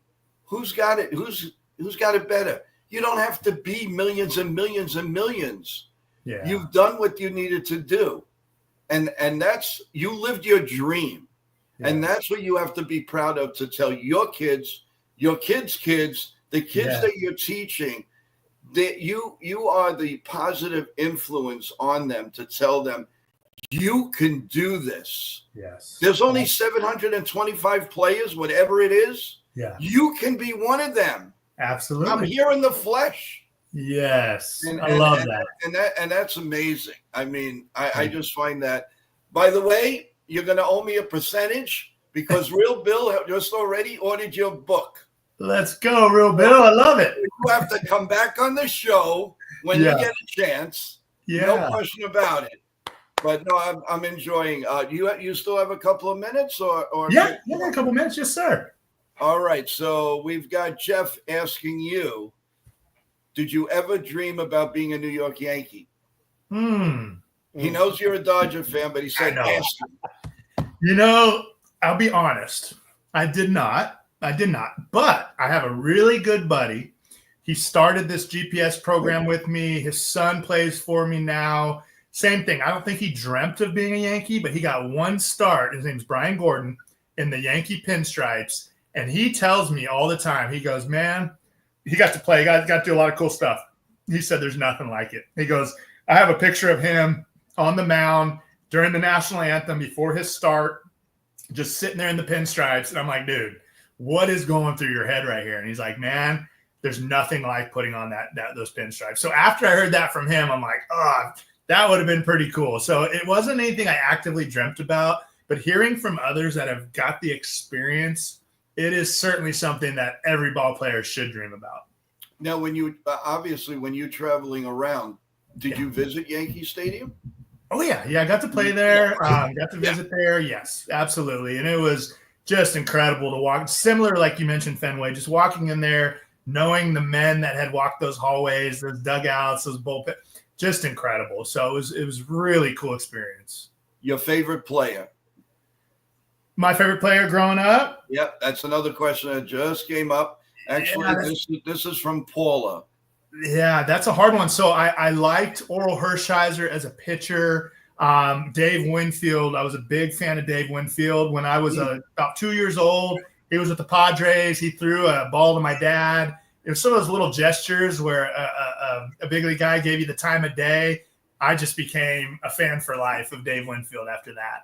who's got it? Who's got it better? You don't have to be millions and millions and millions. Yeah. You've done what you needed to do, and that's, you lived your dream, and that's what you have to be proud of, to tell your kids, the kids that you're teaching, that you are the positive influence on them, to tell them you can do this. Yes. There's only 725 players, whatever it is. Yeah. You can be one of them. Absolutely. I'm here in the flesh. Yes. I love that. And that's amazing. I mean, I just find that. By the way, you're going to owe me a percentage because Real Bill just already ordered your book. Let's go, Real Bill. I love it. You have to come back on the show when you get a chance. Yeah. No question about it. But no, I'm enjoying. You still have a couple of minutes, or yeah, a couple of minutes, yes, sir. All right. So we've got Jeff asking you, did you ever dream about being a New York Yankee? He knows you're a Dodger fan, but he said, ask him. I'll be honest. I did not. But I have a really good buddy. He started this GPS program with me. His son plays for me now. Same thing. I don't think he dreamt of being a Yankee, but he got one start. His name's Brian Gordon in the Yankee pinstripes. And he tells me all the time, he goes, man, he got to play. He got to do a lot of cool stuff. He said there's nothing like it. He goes, I have a picture of him on the mound during the national anthem before his start, just sitting there in the pinstripes. And I'm like, dude, what is going through your head right here? And he's like, man, there's nothing like putting on those pinstripes. So after I heard that from him, I'm like, that would have been pretty cool. So it wasn't anything I actively dreamt about, but hearing from others that have got the experience, it is certainly something that every ball player should dream about. Now, when you're traveling around, did you visit Yankee Stadium? Oh yeah. I got to play there. Got to visit there. Yes, absolutely. And it was just incredible to walk. Similar, like you mentioned, Fenway, just walking in there, knowing the men that had walked those hallways, those dugouts, those bullpen, just incredible. So it was really cool experience. Your favorite player? My favorite player growing up? Yep, that's another question that just came up. Actually, this is from Paula. Yeah, that's a hard one. So I liked Oral Hershiser as a pitcher. Dave Winfield, I was a big fan of Dave Winfield. When I was about 2 years old, he was with the Padres. He threw a ball to my dad. It was some of those little gestures where a big league guy gave you the time of day. I just became a fan for life of Dave Winfield after that.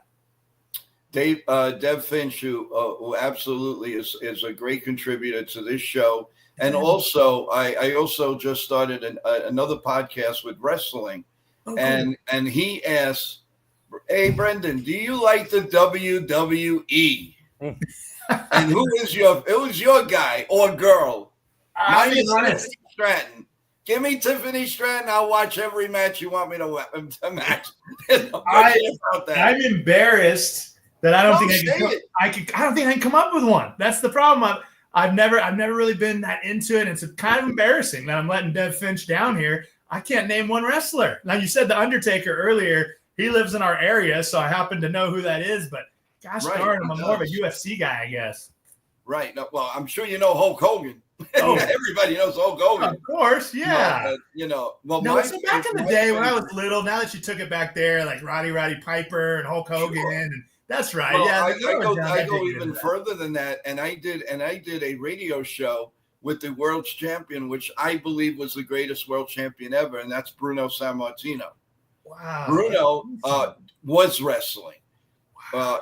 Dev Finch, who absolutely is a great contributor to this show. And also, I also just started another podcast with wrestling. Oh, cool. And he asked, hey, Brendan, do you like the WWE? And who is your guy or girl? Mine is Tiffany Stratton. Give me Tiffany Stratton. I'll watch every match you want me to match. I'm embarrassed that I don't think I can come up with one. That's the problem. I've never really been that into it. It's kind of embarrassing that I'm letting Dev Finch down here. I can't name one wrestler. Now, you said The Undertaker earlier. He lives in our area, so I happen to know who that is. But gosh darn, I'm more of a UFC guy, I guess. Right. No, well, I'm sure you know Hulk Hogan. Oh, Everybody knows Hulk Hogan. of course, yeah. Well, No, so back in the day when I was favorite- little, now that you took it back there, like Roddy Piper and Hulk Hogan, Sure. and that's right. Well, Yeah, I go even further than that, and I did a radio show with the world's champion, which I believe was the greatest world champion ever, and that's Bruno Sammartino. Wow. Bruno was wrestling.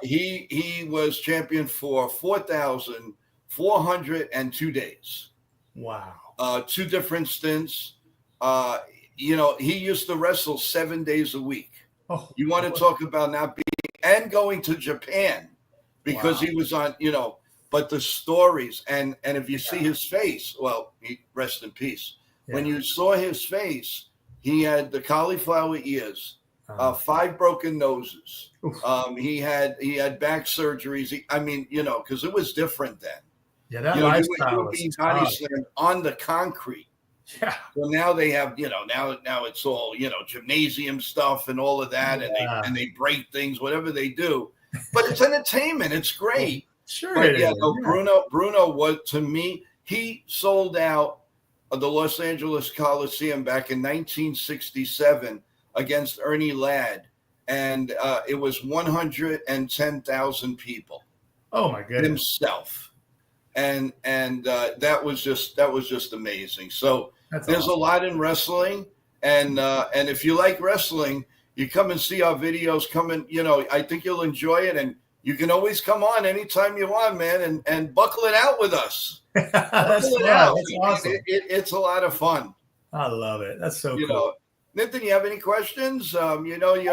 He was champion for 4,402 days. Wow. 2 different stints. He used to wrestle 7 days a week. Oh, you want to talk about not being and going to Japan because he was on, but the stories and if you see his face, well, he rest in peace. Yeah. When you saw his face, he had the cauliflower ears, 5 broken noses. He had back surgeries. Because it was different then. Yeah, that lifestyle was being body slammed on the concrete. Yeah. So now they have, now it's all, gymnasium stuff and all of that, and they break things, whatever they do. But it's entertainment. It's great. Sure. But Bruno was, to me, he sold out the Los Angeles Coliseum back in 1967 against Ernie Ladd, and it was 110,000 people. Oh my goodness. Himself. And that was just amazing. So there's awesome. A lot in wrestling, and if you like wrestling, you come and see our videos. I think you'll enjoy it, and you can always come on anytime you want, man, and buckle it out with us. That's awesome. It's a lot of fun. I love it. That's so cool. Nathan, you have any questions? You're happy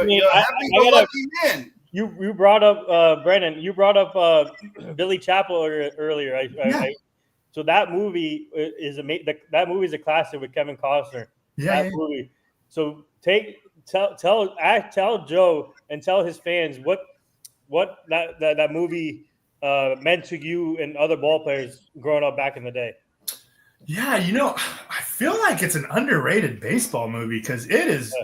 go lucky man. You brought up Brennan. You brought up Billy Chapel earlier. So that movie is amazing. That movie is a classic with Kevin Costner. Yeah. That movie. So tell Joe and tell his fans what that movie meant to you and other ball players growing up back in the day. Yeah, I feel like it's an underrated baseball movie because it is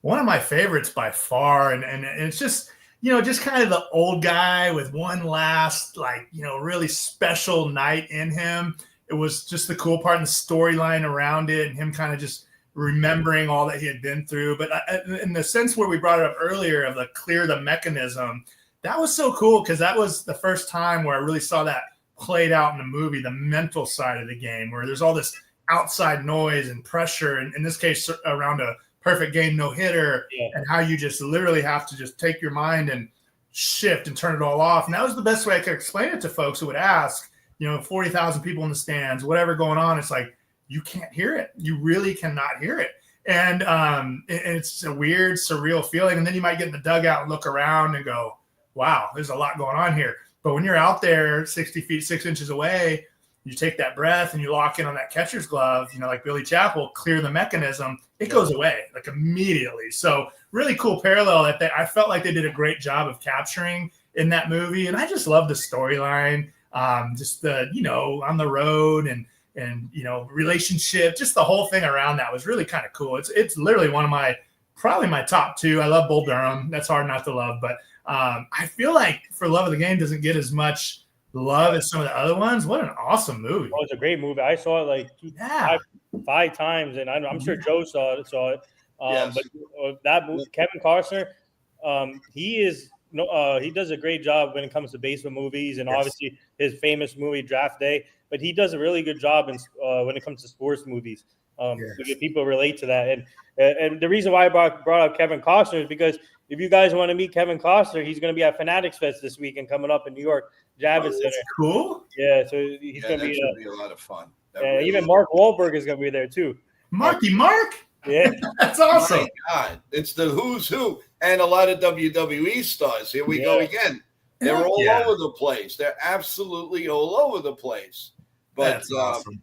one of my favorites by far, and it's just. Just kind of the old guy with one last, really special night in him. It was just the cool part and the storyline around it and him kind of just remembering all that he had been through. But in the sense where we brought it up earlier of the clear the mechanism, that was so cool because that was the first time where I really saw that played out in the movie, the mental side of the game, where there's all this outside noise and pressure, and in this case, around a perfect game no-hitter, and how you just literally have to just take your mind and shift and turn it all off. And that was the best way I could explain it to folks who would ask, 40,000 people in the stands, whatever going on. It's like, you can't hear it. You really cannot hear it. And it's a weird, surreal feeling. And then you might get in the dugout and look around and go, wow, there's a lot going on here. But when you're out there 60 feet, 6 inches away, you take that breath and you lock in on that catcher's glove, like Billy Chapel, clear the mechanism, it goes away like immediately. So really cool parallel that I felt like they did a great job of capturing in that movie. And I just love the storyline, just the, on the road and relationship, just the whole thing around that was really kind of cool. It's literally one of probably my top 2. I love Bull Durham. That's hard not to love, but I feel like For Love of the Game doesn't get as much love as some of the other ones. What an awesome movie. Oh, it's a great movie. I saw it five times, and I'm sure Joe saw it. Yes. But that movie, Kevin Costner, he does a great job when it comes to baseball movies, and obviously his famous movie Draft Day. But he does a really good job when it comes to sports movies. People relate to that, and the reason why I brought up Kevin Costner is because if you guys want to meet Kevin Costner, he's going to be at Fanatics Fest this weekend coming up in New York, Javits Center. Cool. Yeah, so he's going to be a lot of fun. Even Mark Wahlberg is going to be there too. Mark. Yeah, that's awesome. My God, it's the who's who, and a lot of WWE stars. Here we go again. They're all over the place. They're absolutely all over the place. But that's awesome.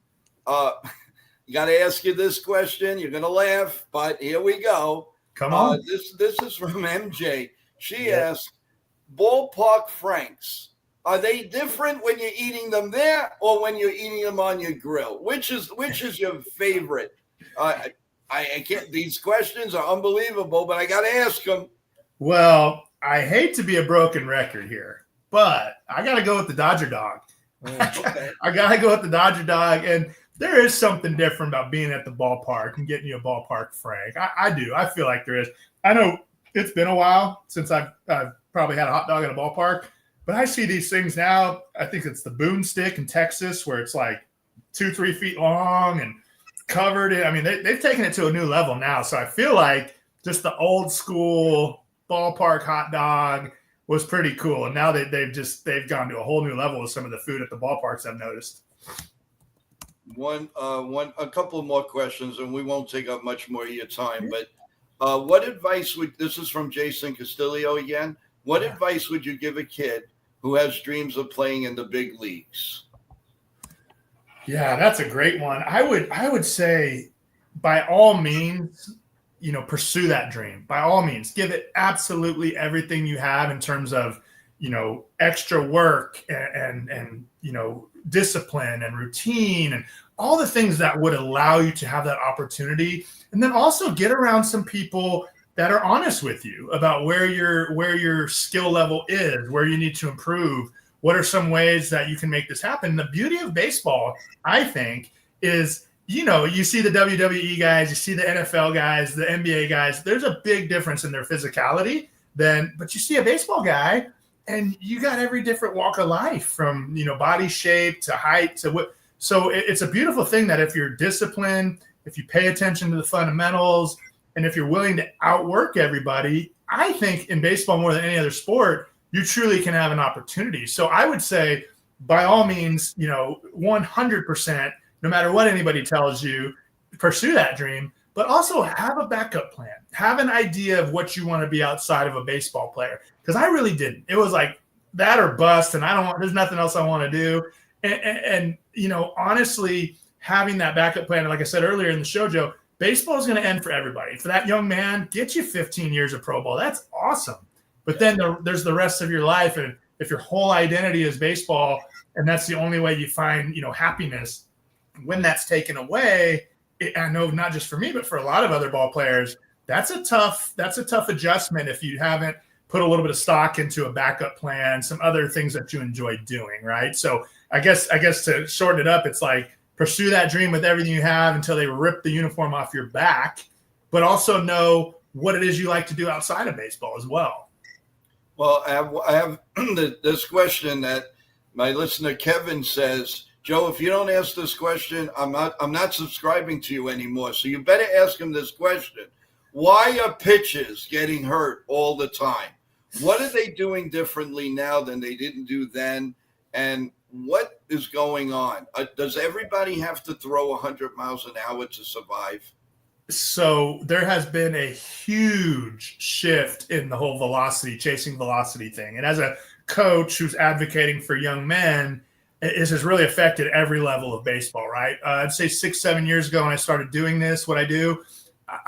You got to ask you this question. You're going to laugh, but here we go. Come on. This is from MJ. She asked, ballpark franks, are they different when you're eating them there or when you're eating them on your grill? Which is your favorite? I can't. These questions are unbelievable, but I got to ask them. Well, I hate to be a broken record here, but I got to go with the Dodger dog. Okay. I gotta go with the Dodger dog, and there is something different about being at the ballpark and getting you a ballpark Frank. I do. I feel like there is. I know it's been a while since I've probably had a hot dog at a ballpark, but I see these things now. I think it's the boomstick in Texas where it's like 2-3 feet long and covered in. I mean, they've taken it to a new level now. So I feel like just the old school ballpark hot dog was pretty cool. And now they've gone to a whole new level with some of the food at the ballparks, I've noticed. A couple more questions, and we won't take up much more of your time, but what advice this is from Jason Castillo again. What advice would you give a kid who has dreams of playing in the big leagues? Yeah, that's a great one. I would say by all means, pursue that dream. By all means, give it absolutely everything you have in terms of, extra work and discipline and routine and all the things that would allow you to have that opportunity. And then also get around some people that are honest with you about where your skill level is, where you need to improve. What are some ways that you can make this happen? The beauty of baseball, I think, is, you see the WWE guys, you see the NFL guys, the NBA guys, there's a big difference in their physicality but you see a baseball guy and you got every different walk of life from, body shape to height to what. So it's a beautiful thing that if you're disciplined, if you pay attention to the fundamentals, and if you're willing to outwork everybody, I think in baseball more than any other sport, you truly can have an opportunity. So I would say, by all means, 100%, no matter what anybody tells you, pursue that dream, but also have a backup plan. Have an idea of what you want to be outside of a baseball player. Because I really didn't. It was like that or bust, and there's nothing else I want to do. And honestly, having that backup plan, like I said earlier in the show, Joe, baseball is going to end for everybody. For that young man, get you 15 years of pro ball. That's awesome. But then there's the rest of your life. And if your whole identity is baseball and that's the only way you find, happiness, when that's taken away, I know not just for me, but for a lot of other ball players, that's a tough adjustment if you haven't put a little bit of stock into a backup plan, some other things that you enjoy doing, right? So I guess to shorten it up, it's like pursue that dream with everything you have until they rip the uniform off your back, but also know what it is you like to do outside of baseball as well. Well, I have this question that my listener Kevin says, Joe, if you don't ask this question, I'm not subscribing to you anymore. So you better ask him this question. Why are pitchers getting hurt all the time? What are they doing differently now than they didn't do then? And what is going on? Does everybody have to throw 100 miles an hour to survive? So there has been a huge shift in the whole chasing velocity thing. And as a coach who's advocating for young men, this has really affected every level of baseball, right? I'd say 6-7 years ago when I started doing this, what I do,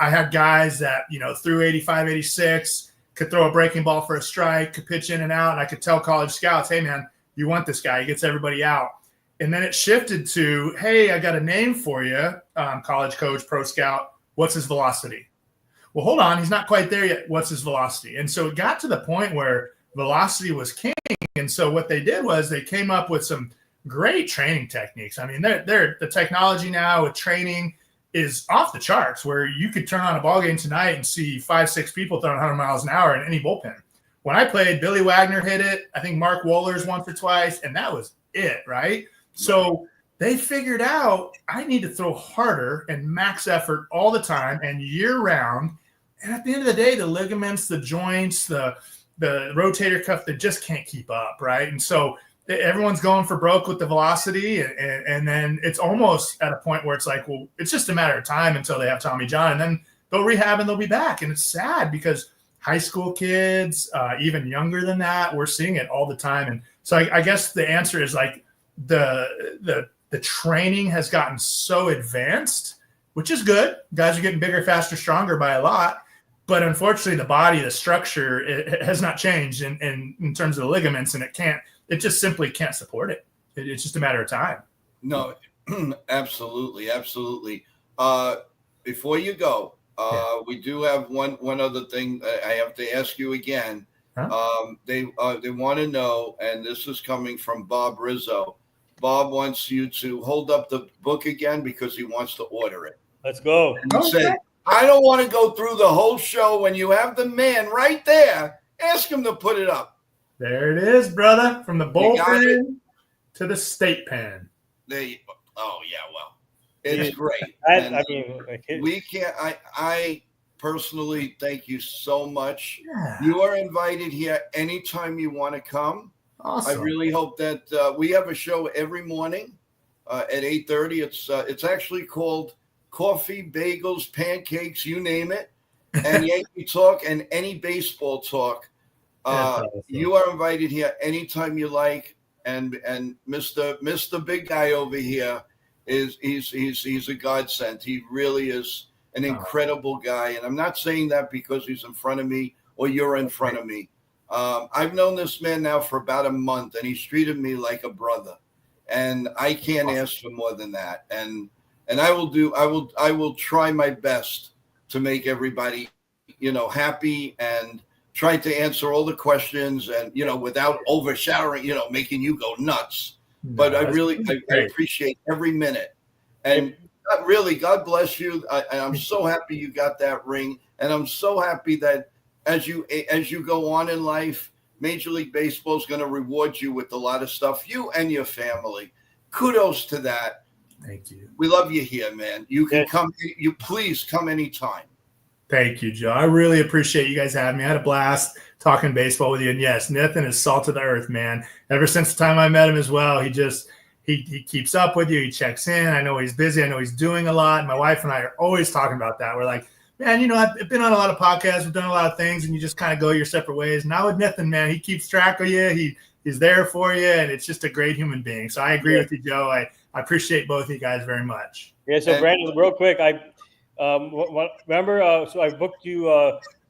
I had guys that, threw 85, 86, could throw a breaking ball for a strike, could pitch in and out. And I could tell college scouts, hey, man, you want this guy. He gets everybody out. And then it shifted to, hey, I got a name for you, college coach, pro scout. What's his velocity? Well, hold on. He's not quite there yet. What's his velocity? And so it got to the point where velocity was king. And so what they did was they came up with some great training techniques. I mean, the technology now with training is off the charts, where you could turn on a ball game tonight and see 5-6 people throwing 100 miles an hour in any bullpen. When I played, Billy Wagner hit it. I think Mark Wohlers once or twice, and that was it, right? So they figured out I need to throw harder and max effort all the time and year round. And at the end of the day, the ligaments, the joints, the rotator cuff, they just can't keep up, right? And so everyone's going for broke with the velocity. And then it's almost at a point where it's like, well, it's just a matter of time until they have Tommy John. And then they'll rehab and they'll be back. And it's sad because high school kids, even younger than that, we're seeing it all the time. And so I guess the answer is like the training has gotten so advanced, which is good. Guys are getting bigger, faster, stronger by a lot. But unfortunately, the body, the structure, it has not changed in terms of the ligaments, and it just simply can't support it. It's just a matter of time. No, absolutely. Before you go, we do have one other thing I have to ask you again. Huh? They want to know, and this is coming from Bob Rizzo. Bob wants you to hold up the book again because he wants to order it. Let's go. And he said, I don't want to go through the whole show when you have the man right there. Ask him to put it up. There it is, brother. From the bullpen to the state pen. Oh, yeah, well, it's great. We can't, I personally thank you so much. Yeah. You are invited here anytime you want to come. Awesome. I really hope that we have a show every morning at 8:30. It's actually called Coffee, Bagels, Pancakes, you name it, and Yankee Talk and any baseball talk. Awesome. You are invited here anytime you like. And Mr. Big Guy over here he's a godsend. He really is an incredible guy. And I'm not saying that because he's in front of me or you're in front of me. I've known this man now for about a month, and he's treated me like a brother. And I can't ask for more than that. And I will try my best to make everybody, happy and try to answer all the questions and, without overshadowing, making you go nuts. But I appreciate every minute. And really, God bless you. I'm so happy you got that ring. And I'm so happy that as you go on in life, Major League Baseball is going to reward you with a lot of stuff, you and your family. Kudos to that. Thank you. We love you here, man. You can come. You please come anytime. Thank you, Joe. I really appreciate you guys having me. I had a blast talking baseball with you. And yes, Nathan is salt of the earth, man. Ever since the time I met him as well, he keeps up with you. He checks in. I know he's busy. I know he's doing a lot. And my wife and I are always talking about that. We're like, man, I've been on a lot of podcasts. We've done a lot of things, and you just kind of go your separate ways. Now with Nathan, man, he keeps track of you. He's there for you, and it's just a great human being. So I agree with you, Joe. I appreciate both of you guys very much. Yeah. So Brandon, real quick, remember. So I booked you.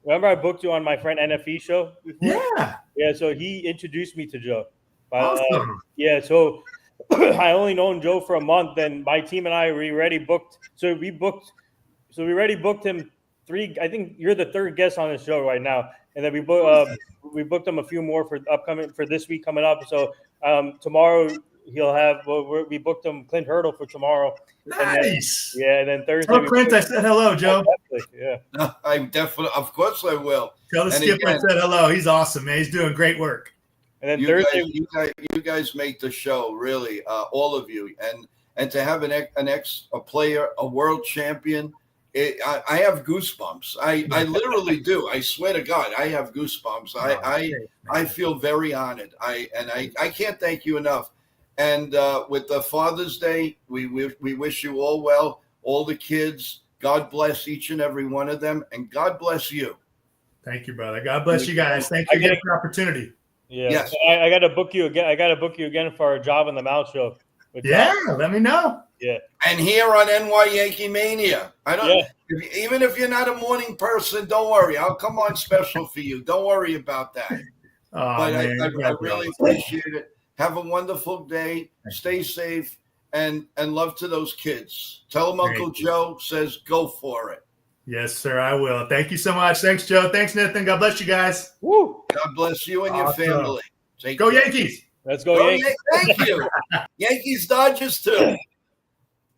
Remember, I booked you on my friend NFE show before? Yeah. Yeah. So he introduced me to Joe. Awesome. Yeah. So I only known Joe for a month, and my team and I already booked. So we already booked him 3. I think you're the 3rd guest on the show right now, and then we booked him a few more for this week coming up. So tomorrow he'll have. We booked him Clint Hurdle for tomorrow. Nice. And then Thursday. Oh, Clint, I said hello, Joe. Yeah. I'm definitely, of course, I will. Tell the skipper I said hello. He's awesome, man. He's doing great work. And then Thursday, you guys make the show really, all of you, and to have a player, a world champion. I have goosebumps. I literally do. I swear to God, I have goosebumps. I feel very honored. I can't thank you enough. And with the Father's Day, we wish you all well, all the kids. God bless each and every one of them, and God bless you. Thank you, brother. God bless you guys. Thank you again for the opportunity. Yeah. Yes. I got to book you again. I got to book you again for a job on the Mount Show. Let me know. Yeah. And here on NY Yankee Mania. Even if you're not a morning person, don't worry. I'll come on special for you. Don't worry about that. But I really appreciate it. Have a wonderful day. Stay safe and love to those kids. Tell them Uncle Joe says go for it. Yes, sir, I will. Thank you so much. Thanks, Joe. Thanks, Nathan. God bless you guys. Woo. God bless you and your family. Go Yankees. Let's go Yankees. Thank you. Yankees, Dodgers, too.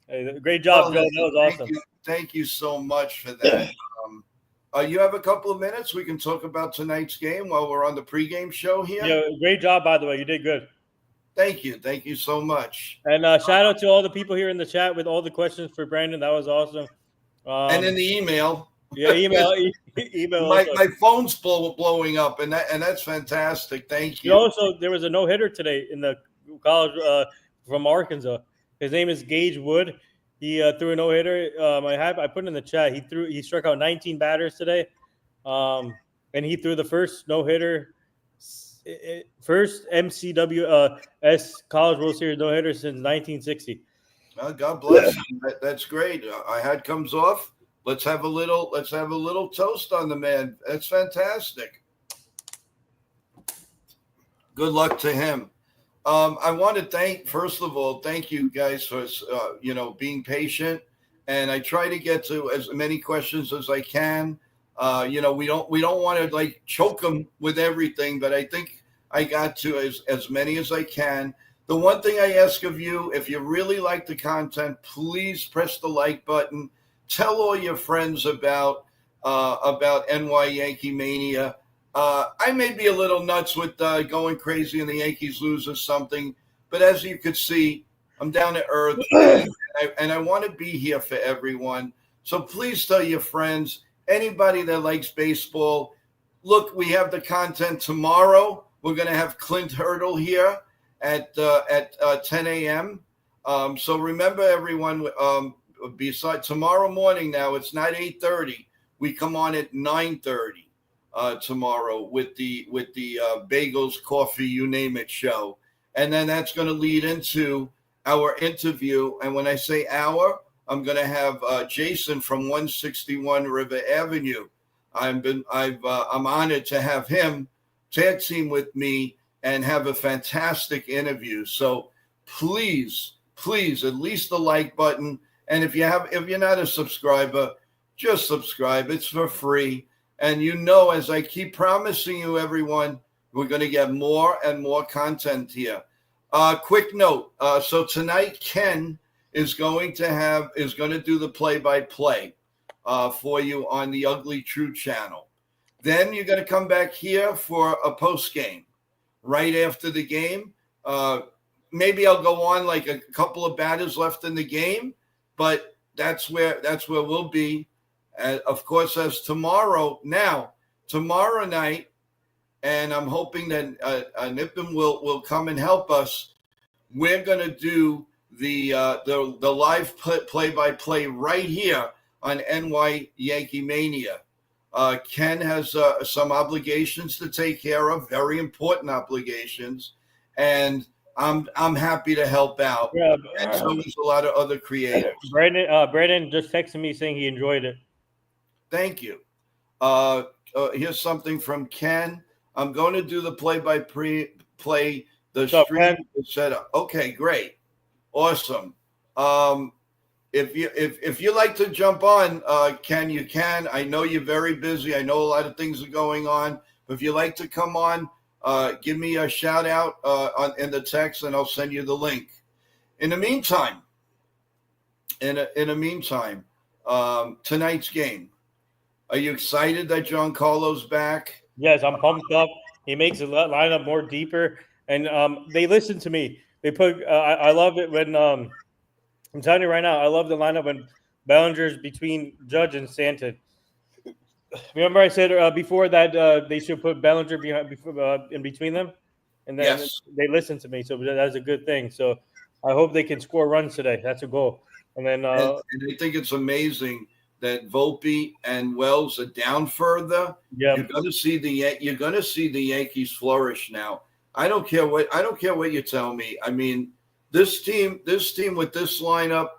Hey, great job, Joe. That was awesome. Thank you so much for that. You have a couple of minutes. We can talk about tonight's game while we're on the pregame show here. Yeah, great job, by the way. You did good. Thank you. Thank you so much. And shout out to all the people here in the chat with all the questions for Brandon. That was awesome. And in the email. Yeah, email. My phone's blowing up, and that's fantastic. Thank you. Also, there was a no-hitter today in the college from Arkansas. His name is Gage Wood. He threw a no-hitter. I put it in the chat. He struck out 19 batters today, and he threw the first no-hitter, first MCWS College World Series no-hitter since 1960. Well, God bless you. That's great. Our hat comes off. Let's have a little toast on the man. That's fantastic. Good luck to him. I want to thank you guys for being patient, and I try to get to as many questions as I can. We don't want to choke them with everything, but I think I got to as many as I can. The one thing I ask of you, if you really like the content, please press the like button. Tell all your friends about NY Yankee Mania. I may be a little nuts with going crazy and the Yankees lose or something, but as you could see, I'm down to earth, and I want to be here for everyone. So please tell your friends, anybody that likes baseball. Look, we have the content tomorrow. We're going to have Clint Hurdle here at 10 a.m. So remember, everyone, besides tomorrow morning now, it's not 8:30. We come on at 9:30 tomorrow with the Bagels, Coffee, you name it show. And then that's going to lead into our interview. And when I say our, I'm going to have Jason from 161 River Avenue. I'm honored to have him tag team with me and have a fantastic interview. So please, at least the like button. And if you're not a subscriber, just subscribe. It's for free. And as I keep promising you, everyone, we're going to get more and more content here. Quick note. So tonight, Ken is going to do the play-by-play for you on the Ugly Truth channel. Then you're going to come back here for a post game right after the game. Maybe I'll go on like a couple of batters left in the game, but that's where we'll be. Of course, as tomorrow night, and I'm hoping that Nippon will come and help us. We're going to do the live play-by-play right here on NY Yankee Mania. Ken has some obligations to take care of, very important obligations, and I'm happy to help out. Yeah, and so there's a lot of other creators. Brandon just texted me saying he enjoyed it. Thank you. Here's something from Ken. I'm going to do the play-by-play, the stream setup. Okay, great. Awesome. If you like to jump on, Ken, you can. I know you're very busy. I know a lot of things are going on. But if you like to come on, give me a shout out in the text, and I'll send you the link. In the meantime, tonight's game. Are you excited that Giancarlo's back? Yes, I'm pumped up. He makes the lineup more deeper, and they listen to me. They put. I love it when I'm telling you right now. I love the lineup when Bellinger's between Judge and Stanton. Remember, I said before that they should put Bellinger in between them, and then they listen to me. So that's a good thing. So I hope they can score runs today. That's a goal. And then and I think it's amazing that Volpe and Wells are down further. Yeah, you're going to see the Yankees flourish now. I don't care what you tell me. I mean, this team with this lineup,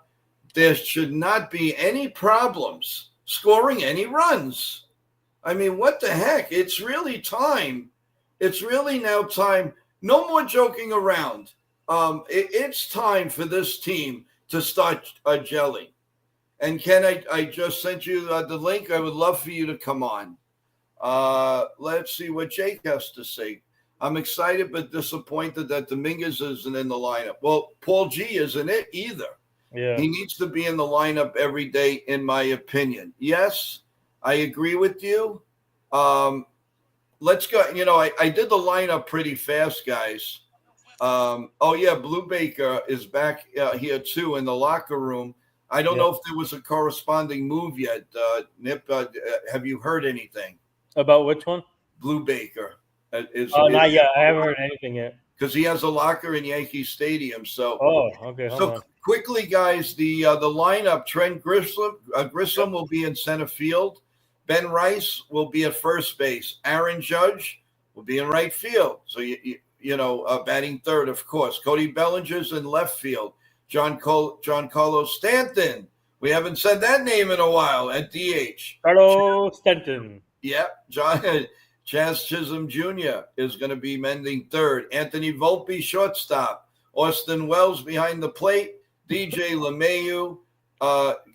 there should not be any problems scoring any runs. I mean, what the heck? It's really time. It's really now time. No more joking around. It's time for this team to start gelling. And Ken, I just sent you the link. I would love for you to come on. Let's see what Jake has to say. I'm excited but disappointed that Dominguez isn't in the lineup. Well, Paul G isn't it either. Yeah. He needs to be in the lineup every day, in my opinion. Yes, I agree with you. Let's go. I did the lineup pretty fast, guys. Blue Baker is back here too in the locker room. I don't know if there was a corresponding move yet. Nip, have you heard anything about which one? Blue Baker. Not yet. I haven't heard anything yet. Because he has a locker in Yankee Stadium. So, okay. So quickly, guys, the lineup: Trent Grissom will be in center field. Ben Rice will be at first base. Aaron Judge will be in right field. So batting third, of course. Cody Bellinger's in left field. Giancarlo Stanton. We haven't said that name in a while at DH. Carlos Stanton. Yep. Chaz Chisholm Jr. is going to be mending third. Anthony Volpe, shortstop. Austin Wells behind the plate. DJ LeMahieu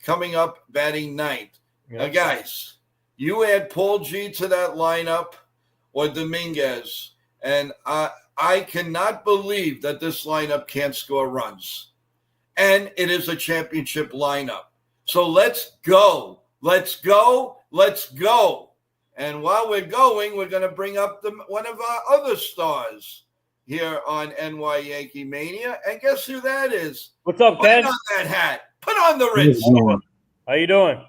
coming up batting ninth. Yep. Now, guys, you add Paul G to that lineup or Dominguez, and I cannot believe that this lineup can't score runs. And it is a championship lineup. So let's go. Let's go. Let's go. And while we're going, we're going to bring up one of our other stars here on NY Yankee Mania. And guess who that is? What's up, Ken? Put on that hat. Put on the Ritz. How you doing?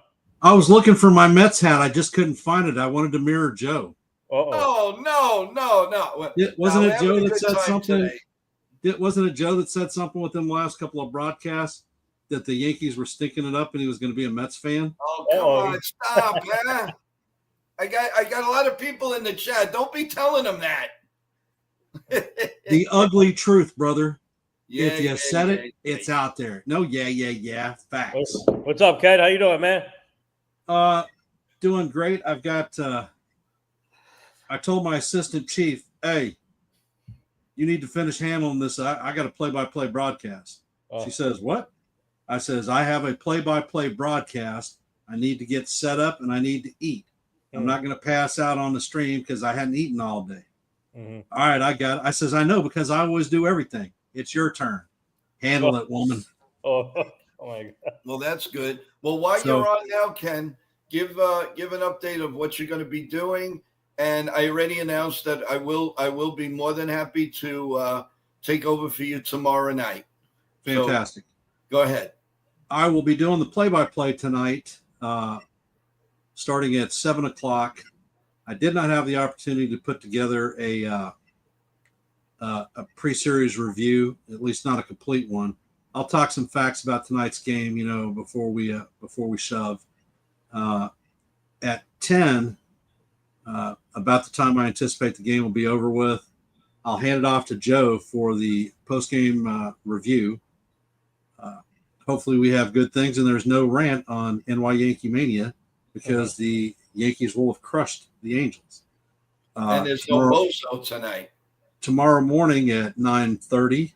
I was looking for my Mets hat. I just couldn't find it. I wanted to mirror Joe. Oh, no. Wasn't it Joe that said something? Wasn't it Joe that said something with them last couple of broadcasts that the Yankees were stinking it up and he was going to be a Mets fan? Oh, come on. Stop, man. I got a lot of people in the chat. Don't be telling them that. The ugly truth, brother. Yeah, if you said it, it's out there. No, yeah. Facts. What's up, Ken? How you doing, man? Doing great. I've got I told my assistant chief, hey, you need to finish handling this. I got a play-by-play broadcast. She says, what? I says, I have a play-by-play broadcast. I need to get set up and I need to eat. I'm not going to pass out on the stream because I hadn't eaten all day. Mm-hmm. All right, I got it. I says, I know because I always do everything. It's your turn. Handle it, woman. Oh my God. Well, that's good. Well, while you're on now, Ken, give an update of what you're going to be doing. And I already announced that I will be more than happy to take over for you tomorrow night. Fantastic. So, go ahead. I will be doing the play-by-play tonight, starting at 7:00. I did not have the opportunity to put together a pre-series review, at least not a complete one. I'll talk some facts about tonight's game, before we shove. At 10, about the time I anticipate the game will be over with, I'll hand it off to Joe for the post-game review. Hopefully we have good things and there's no rant on NY Yankee Mania because the Yankees will have crushed the Angels. And there's no Bozo tonight. Tomorrow morning at 9:30,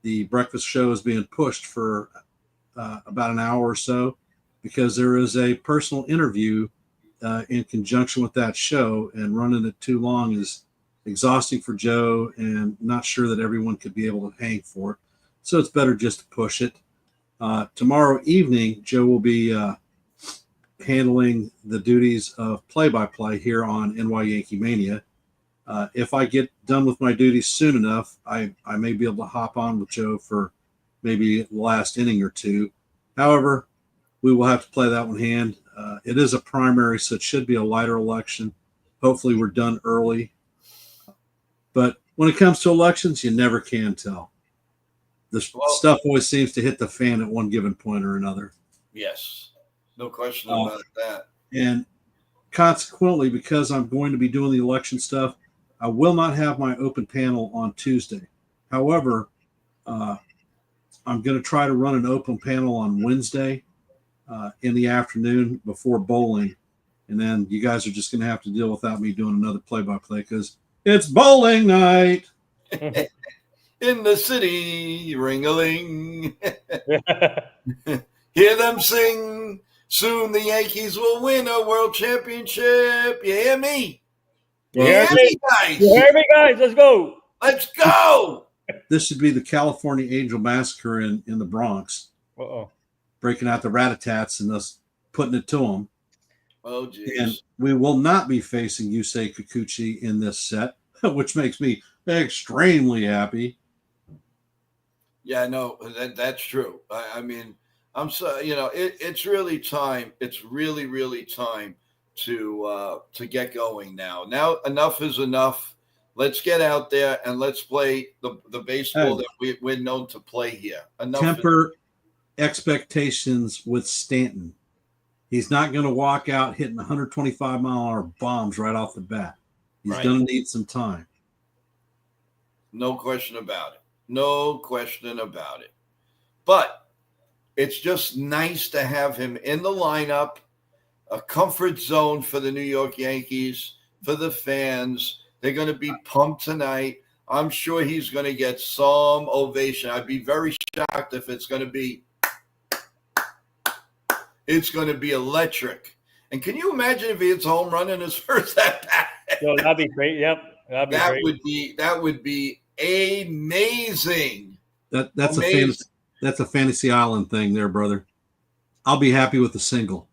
the breakfast show is being pushed for about an hour or so because there is a personal interview in conjunction with that show, and running it too long is exhausting for Joe and not sure that everyone could be able to hang for it. So it's better just to push it. Tomorrow evening, Joe will be handling the duties of play-by-play here on NY Yankee Mania. If I get done with my duties soon enough, I may be able to hop on with Joe for maybe the last inning or two. However, we will have to play that one hand. It is a primary, so it should be a lighter election. Hopefully we're done early. But when it comes to elections, you never can tell. Stuff always seems to hit the fan at one given point or another. Yes, no question about that. And consequently, because I'm going to be doing the election stuff, I will not have my open panel on Tuesday. However, I'm going to try to run an open panel on Wednesday in the afternoon before bowling. And then you guys are just going to have to deal without me doing another play-by-play because it's bowling night. In the city, ring-a-ling. Hear them sing. Soon the Yankees will win a world championship. You hear me? You hear me, guys? You hear me, guys? Let's go. Let's go. This should be the California Angel Massacre in the Bronx. Breaking out the rat-a-tats and us putting it to them. Oh, geez. And we will not be facing Yusei Kikuchi in this set, which makes me extremely happy. Yeah, no, that's true. I mean, I'm so it's really time. It's really, really time to get going now. Now enough is enough. Let's get out there and let's play the baseball that we're known to play here. Temper expectations with Stanton. He's not going to walk out hitting 125-mile-an-hour bombs right off the bat. He's going to need some time. No question about it. No question about it. But it's just nice to have him in the lineup, a comfort zone for the New York Yankees, for the fans. They're going to be pumped tonight. I'm sure he's going to get some ovation. I'd be very shocked if it's going to be electric. And can you imagine if he hits a home run in his first at bat? Yo, that'd be great. Yep. That'd be That great. would be amazing. That's Amazing. a fantasy island thing there, brother. I'll be happy with the single.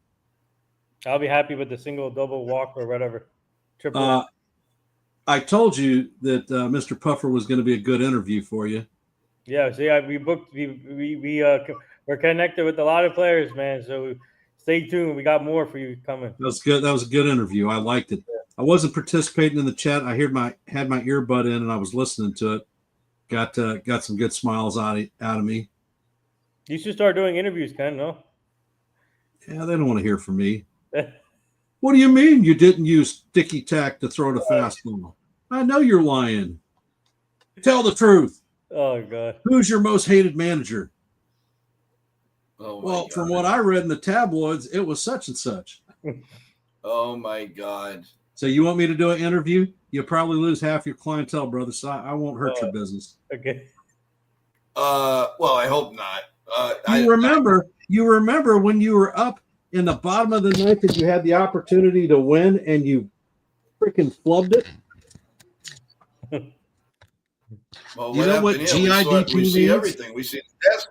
I'll be happy with the single, double, walk, or whatever. Triple. I told you that Mr. Puffer was going to be a good interview for you. Yeah, so yeah, we booked. We're connected with a lot of players, man. So stay tuned. We got more for you coming. That was good. That was a good interview. I liked it. I wasn't participating in the chat. I had my earbud in and I was listening to it. Got some good smiles out of me. You should start doing interviews, Ken. No. Yeah, they don't want to hear from me. What do you mean you didn't use sticky tack to throw the fastball? I know you're lying. Tell the truth. Oh God. Who's your most hated manager? Oh, Well, God. from what I read in the tabloids, it was such and such. Oh my God. So you want me to do an interview? You'll probably lose half your clientele, brother. So I won't hurt your business. Okay. Well, I hope not. You remember when you were up in the bottom of the ninth and you had the opportunity to win and you freaking flubbed it? Well, You know what GIDP we see means? everything. We see the test.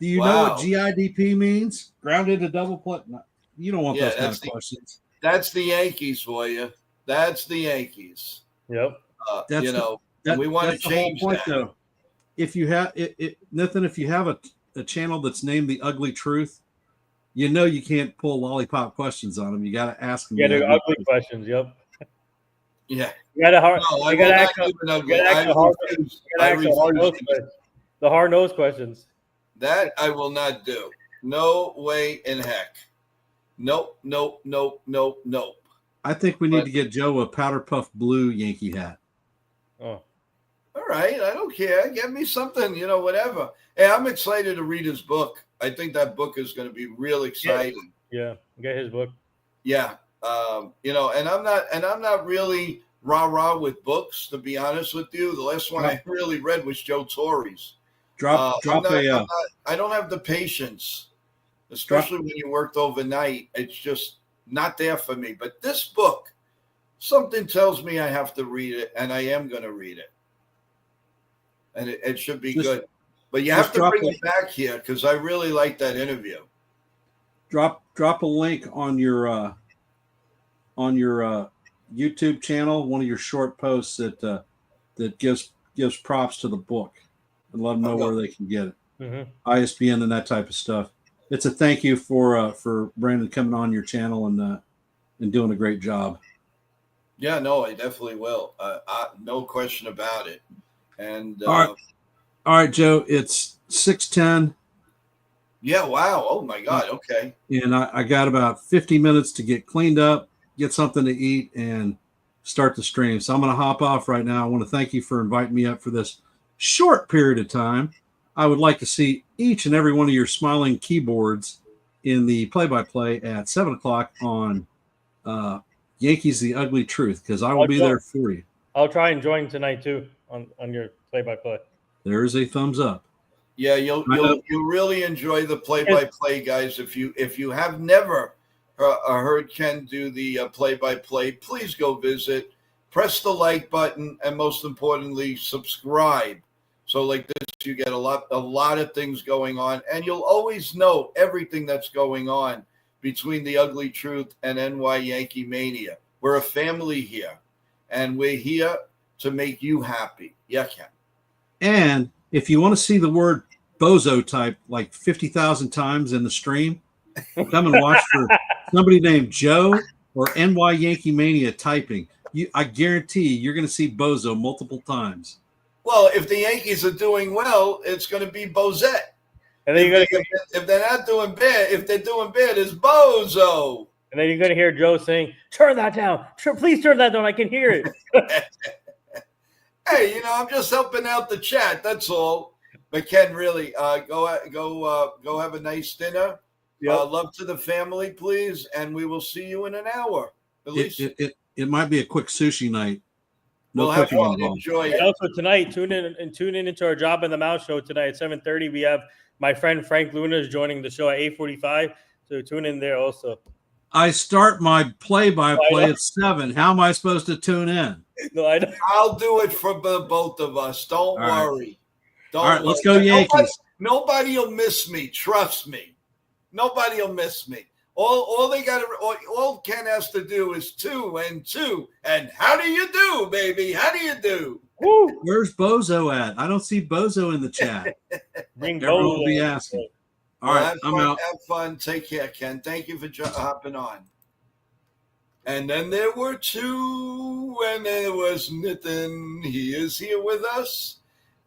Do you know what GIDP means? Grounded to double play? No, you don't want those kind of questions. That's the Yankees for you. That's the Yankees. Yep. We want to change that. Though. If you have Nathan, if you have a channel that's named The Ugly Truth, you know you can't pull lollipop questions on them. You got to ask them. Yeah, they're ugly questions. Yep. Yeah. You got to ask the hard nose questions. That I will not do. No way in heck. Nope. I think we need to get Joe a powder puff blue Yankee hat. Oh. All right. I don't care. Get me something, whatever. Hey, I'm excited to read his book. I think that book is going to be real exciting. Yeah. Get his book. Yeah. And I'm not really rah-rah with books, to be honest with you. The last one I really read was Joe Torre's. I don't have the patience, especially when you worked overnight. It's just not there for me. But this book, something tells me I have to read it, and I am going to read it. And it should be good. But you have to bring it back here because I really like that interview. Drop a link on your YouTube channel, one of your short posts that gives props to the book, and let them know where they can get it. Mm-hmm. ISBN and that type of stuff. It's a thank you for Brandon coming on your channel and doing a great job. Yeah, no, I definitely will. No question about it. And all right, Joe. It's 6:10. Yeah. Wow. Oh my God. Okay. And I got about 50 minutes to get cleaned up, get something to eat, and start the stream. So I'm going to hop off right now. I want to thank you for inviting me up for this short period of time. I would like to see each and every one of your smiling keyboards in the play-by-play at 7 o'clock on Yankees The Ugly Truth, because I will be there for you. I'll try and join tonight too on your play-by-play. There's a thumbs up. Yeah, you'll really enjoy the play-by-play, guys. If you have never heard Ken do the play-by-play, please go visit, press the like button, and most importantly, subscribe. So like this, you get a lot of things going on, and you'll always know everything that's going on between The Ugly Truth and NY Yankee Mania. We're a family here, and we're here to make you happy. Yeah, Ken. And if you want to see the word bozo type like 50,000 times in the stream, come and watch for somebody named Joe or NY Yankee Mania typing. I guarantee you're going to see bozo multiple times. Well, if the Yankees are doing well, it's going to be Bozette. And then if they're not doing bad, if they're doing bad, it's Bozo. And then you're going to hear Joe saying, "Turn that down. Please turn that down. I can hear it." Hey, I'm just helping out the chat. That's all. But Ken, really, go have a nice dinner. Yep. Love to the family, please, and we will see you in an hour. At least it might be a quick sushi night. We'll have fun. Enjoy it. And also tonight, tune in into our Job in the Mouth show tonight at 7:30. We have my friend Frank Luna is joining the show at 8:45. So tune in there also. I start my play-by-play I know. at 7. How am I supposed to tune in? No, I don't. I'll do it for the both of us. Don't right. worry. Don't All right, worry. let's go Yankees. Nobody will miss me. Trust me. Nobody will miss me. All Ken has to do is 2 and 2. And how do you do, baby? How do you do? Woo! Where's Bozo at? I don't see Bozo in the chat. Bring Everyone Bozo will be in. asking. All right, I'm out. Have fun. Take care, Ken. Thank you for hopping on. And then there were 2, and there was Nathan. He is here with us.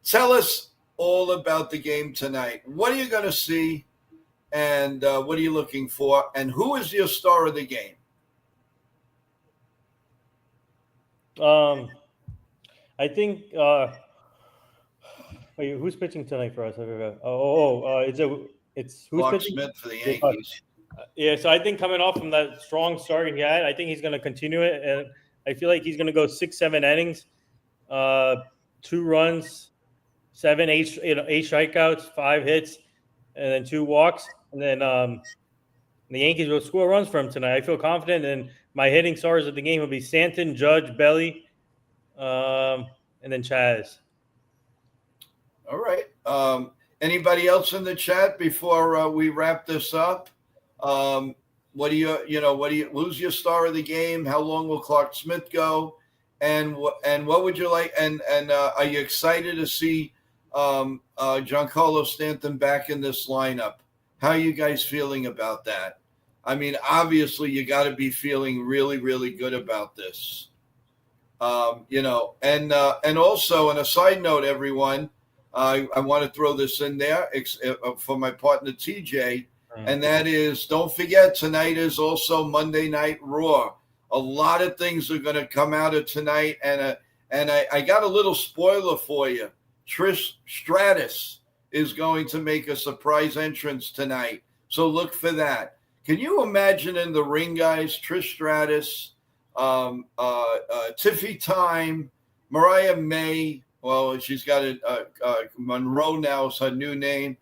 Tell us all about the game tonight. What are you going to see, and what are you looking for, and who is your star of the game? I think. Wait, who's pitching tonight for us? I forgot. It's who's Clark pitching? Smith for the Yankees. Yeah, so I think coming off from that strong start he had, I think he's going to continue it, and I feel like he's going to go 6-7 innings, 2 runs, 8 strikeouts, 5 hits, and then 2 walks, and then the Yankees will score runs for him tonight. I feel confident, and my hitting stars of the game will be Stanton, Judge, Belly, and then Chaz. All right. Anybody else in the chat before we wrap this up? Who's your star of the game? How long will Clark Smith go? And what would you like? And are you excited to see Giancarlo Stanton back in this lineup? How are you guys feeling about that? I mean, obviously you got to be feeling really, really good about this. And also on a side note, everyone, I want to throw this in there for my partner TJ. And that is, don't forget, tonight is also Monday Night Raw. A lot of things are going to come out of tonight, and I got a little spoiler for you. Trish Stratus is going to make a surprise entrance tonight, so look for that. Can you imagine in the ring, guys? Trish Stratus, Tiffy Time, Mariah May. Well, she's got Monroe now is her new name.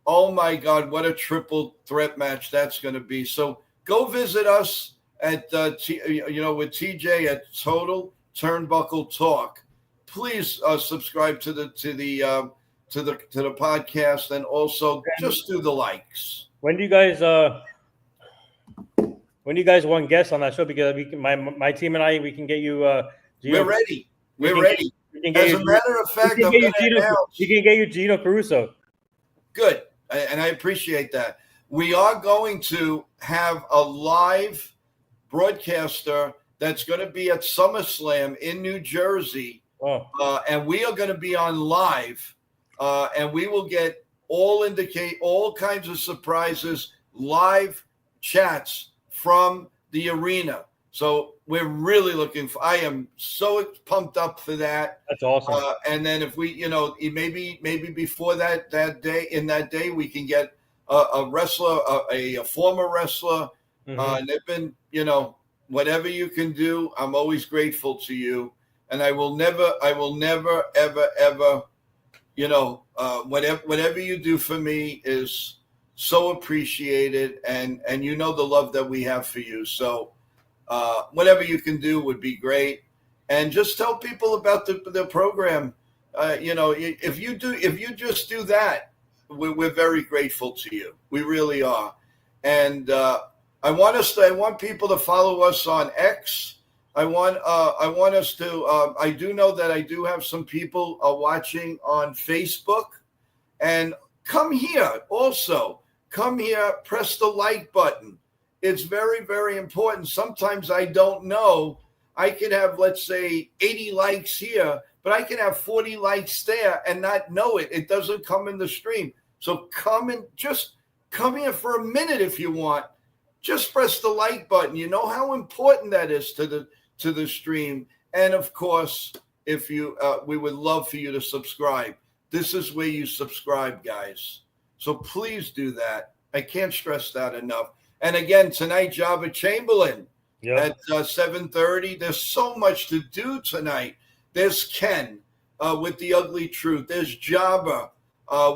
Oh, my God, what a triple threat match that's going to be. So go visit us at, with TJ at Total Turnbuckle Talk. Please subscribe to the podcast, and also just do the likes. When do you guys want guests on that show? Because my team and we can get you. We're ready. We're ready. As a matter of fact, we can get you Gino Caruso. Good. And I appreciate that. We are going to have a live broadcaster that's going to be at SummerSlam in New Jersey. And we are going to be on live. And we will get all kinds of surprises, live chats from the arena. So we're really I am so pumped up for that. That's awesome. And then if we, maybe before that day, we can get a wrestler, a former wrestler. And they've been, whatever you can do, I'm always grateful to you. And I will never, ever, whatever you do for me is so appreciated. And the love that we have for you. So, whatever you can do would be great, and just tell people about the program. If you just do that, we're very grateful to you. We really are. And I want people to follow us on X. I want us to. I do know that I do have some people watching on Facebook, and come here also. Come here, press the like button. It's very, very important. Sometimes I don't know. I could have, let's say, 80 likes here, but I can have 40 likes there and not know it. It doesn't come in the stream. So come here for a minute if you want. Just press the like button. You know how important that is to the stream. And of course, if you, we would love for you to subscribe. This is where you subscribe, guys. So please do that. I can't stress that enough. And again, tonight, Java Chamberlain at 7:30. There's so much to do tonight. There's Ken with The Ugly Truth. There's Java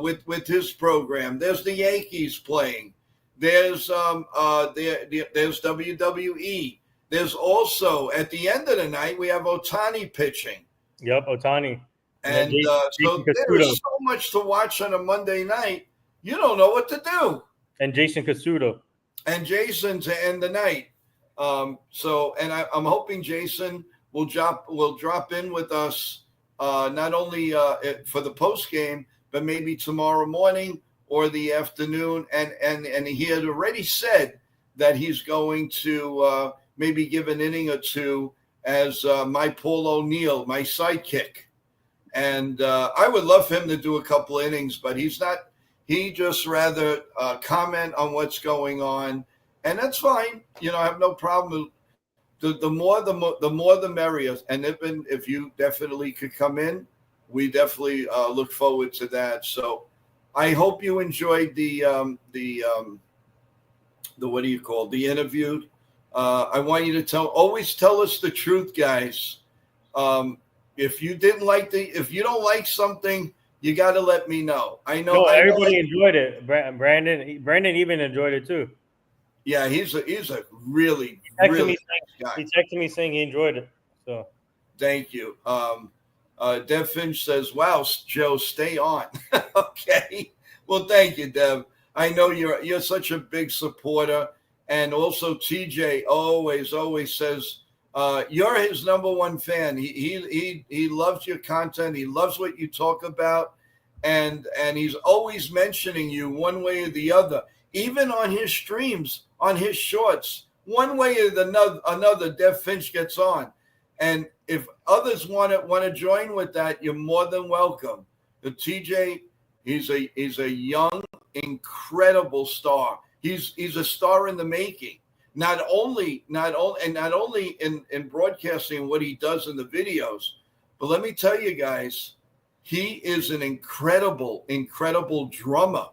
with his program. There's the Yankees playing. There's there's WWE. There's also at the end of the night we have Otani pitching. Yep, Otani. And so Jason there is so much to watch on a Monday night. You don't know what to do. And Jason Casuto. And Jason to end the night. I'm hoping Jason will drop in with us not only for the post game, but maybe tomorrow morning or the afternoon. And he had already said that he's going to maybe give an inning or two as my Paul O'Neill, my sidekick. And I would love him to do a couple innings, but he's not. He just rather comment on what's going on, and that's fine. I have no problem. The more the merrier. And if you definitely could come in, we definitely look forward to that. So I hope you enjoyed the what do you call the interview. I want you to always tell us the truth, guys. If you don't like something, you got to let me know. No, everybody enjoyed it. Brandon even enjoyed it too. Yeah, he's a really He texted me saying he enjoyed it. So thank you. Dev Finch says, "Wow, Joe, stay on." Okay. Well, thank you, Dev. I know you're such a big supporter, and also TJ always says. You're his number one fan. He loves your content. He loves what you talk about, and he's always mentioning you one way or the other. Even on his streams, on his shorts, one way or another, Dev Finch gets on. And if others want to join with that, you're more than welcome. The TJ, he's a young, incredible star. He's a star in the making. Not only in broadcasting what he does in the videos, but let me tell you guys, he is an incredible drummer.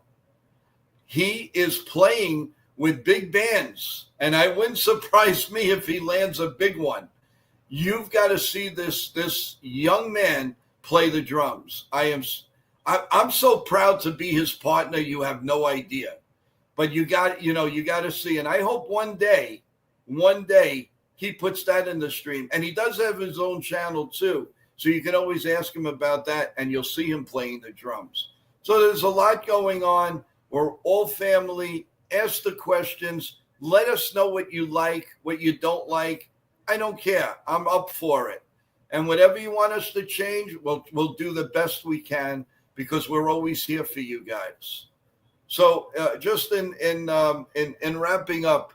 He is playing with big bands, and it wouldn't surprise me if he lands a big one. You've got to see this young man play the drums. I'm so proud to be his partner. You have no idea. But you got to see, and I hope one day he puts that in the stream. And he does have his own channel too, so you can always ask him about that, and you'll see him playing the drums. So there's a lot going on. We're all family. Ask the questions. Let us know what you like, what you don't like. I don't care. I'm up for it. And whatever you want us to change, we'll do the best we can, because we're always here for you guys. So just in wrapping up,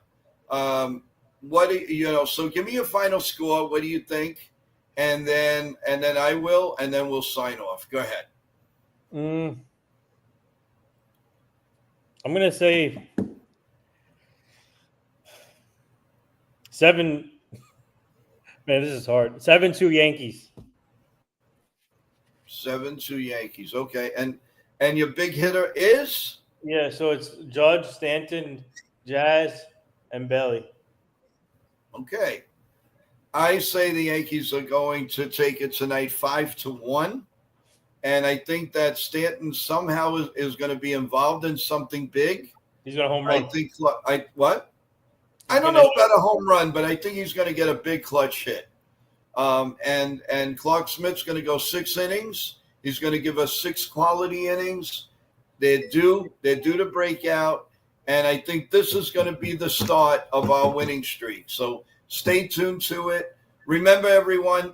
so give me a final score. What do you think? And then we'll sign off. Go ahead. I'm going to say 7. Man, this is hard. 7-2 Yankees. 7-2 Yankees. Okay. And your big hitter is? Yeah, so it's Judge, Stanton, Jazz, and Belly. Okay. I say the Yankees are going to take it tonight 5-1. And I think that Stanton somehow is going to be involved in something big. He's going to home run. I don't know about a home run, but I think he's going to get a big clutch hit. And Clark Smith's going to go 6 innings. He's going to give us 6 quality innings. They're due to break out. And I think this is going to be the start of our winning streak. So stay tuned to it. Remember, everyone,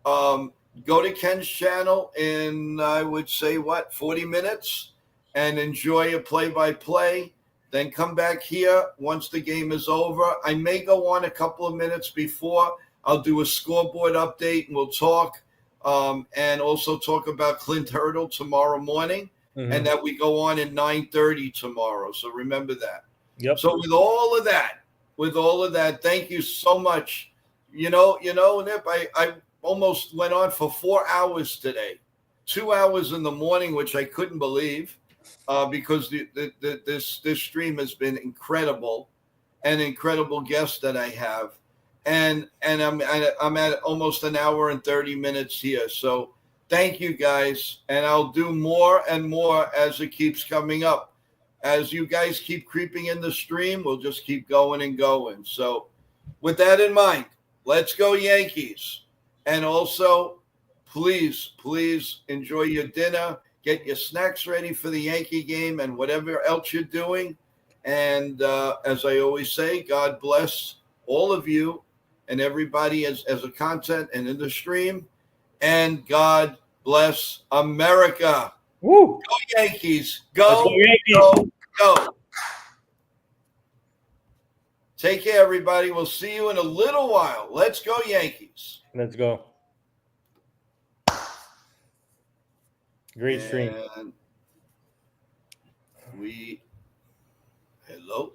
go to Ken's channel in, I would say, 40 minutes and enjoy a play-by-play. Then come back here once the game is over. I may go on a couple of minutes before. I'll do a scoreboard update, and we'll talk. And also talk about Clint Hurdle tomorrow morning. Mm-hmm. And that we go on at 9:30 tomorrow. So remember that. Yep. So with all of that, thank you so much. Nip, I almost went on for 4 hours today, 2 hours in the morning, which I couldn't believe, because this stream has been incredible, an incredible guest that I have, and I'm at almost an hour and 30 minutes here. So thank you guys, and I'll do more and more as it keeps coming up. as you guys keep creeping in the stream, we'll just keep going and going. So with that in mind, let's go Yankees. And also, please enjoy your dinner. Get your snacks ready for the Yankee game and whatever else you're doing. And as I always say, God bless all of you and everybody as a content and in the stream. And God bless America. Woo! Go Yankees. Let's Go, go Yankees. go. Take care, everybody. We'll see you in a little while. Let's go Yankees. Let's go. Great stream. And hello.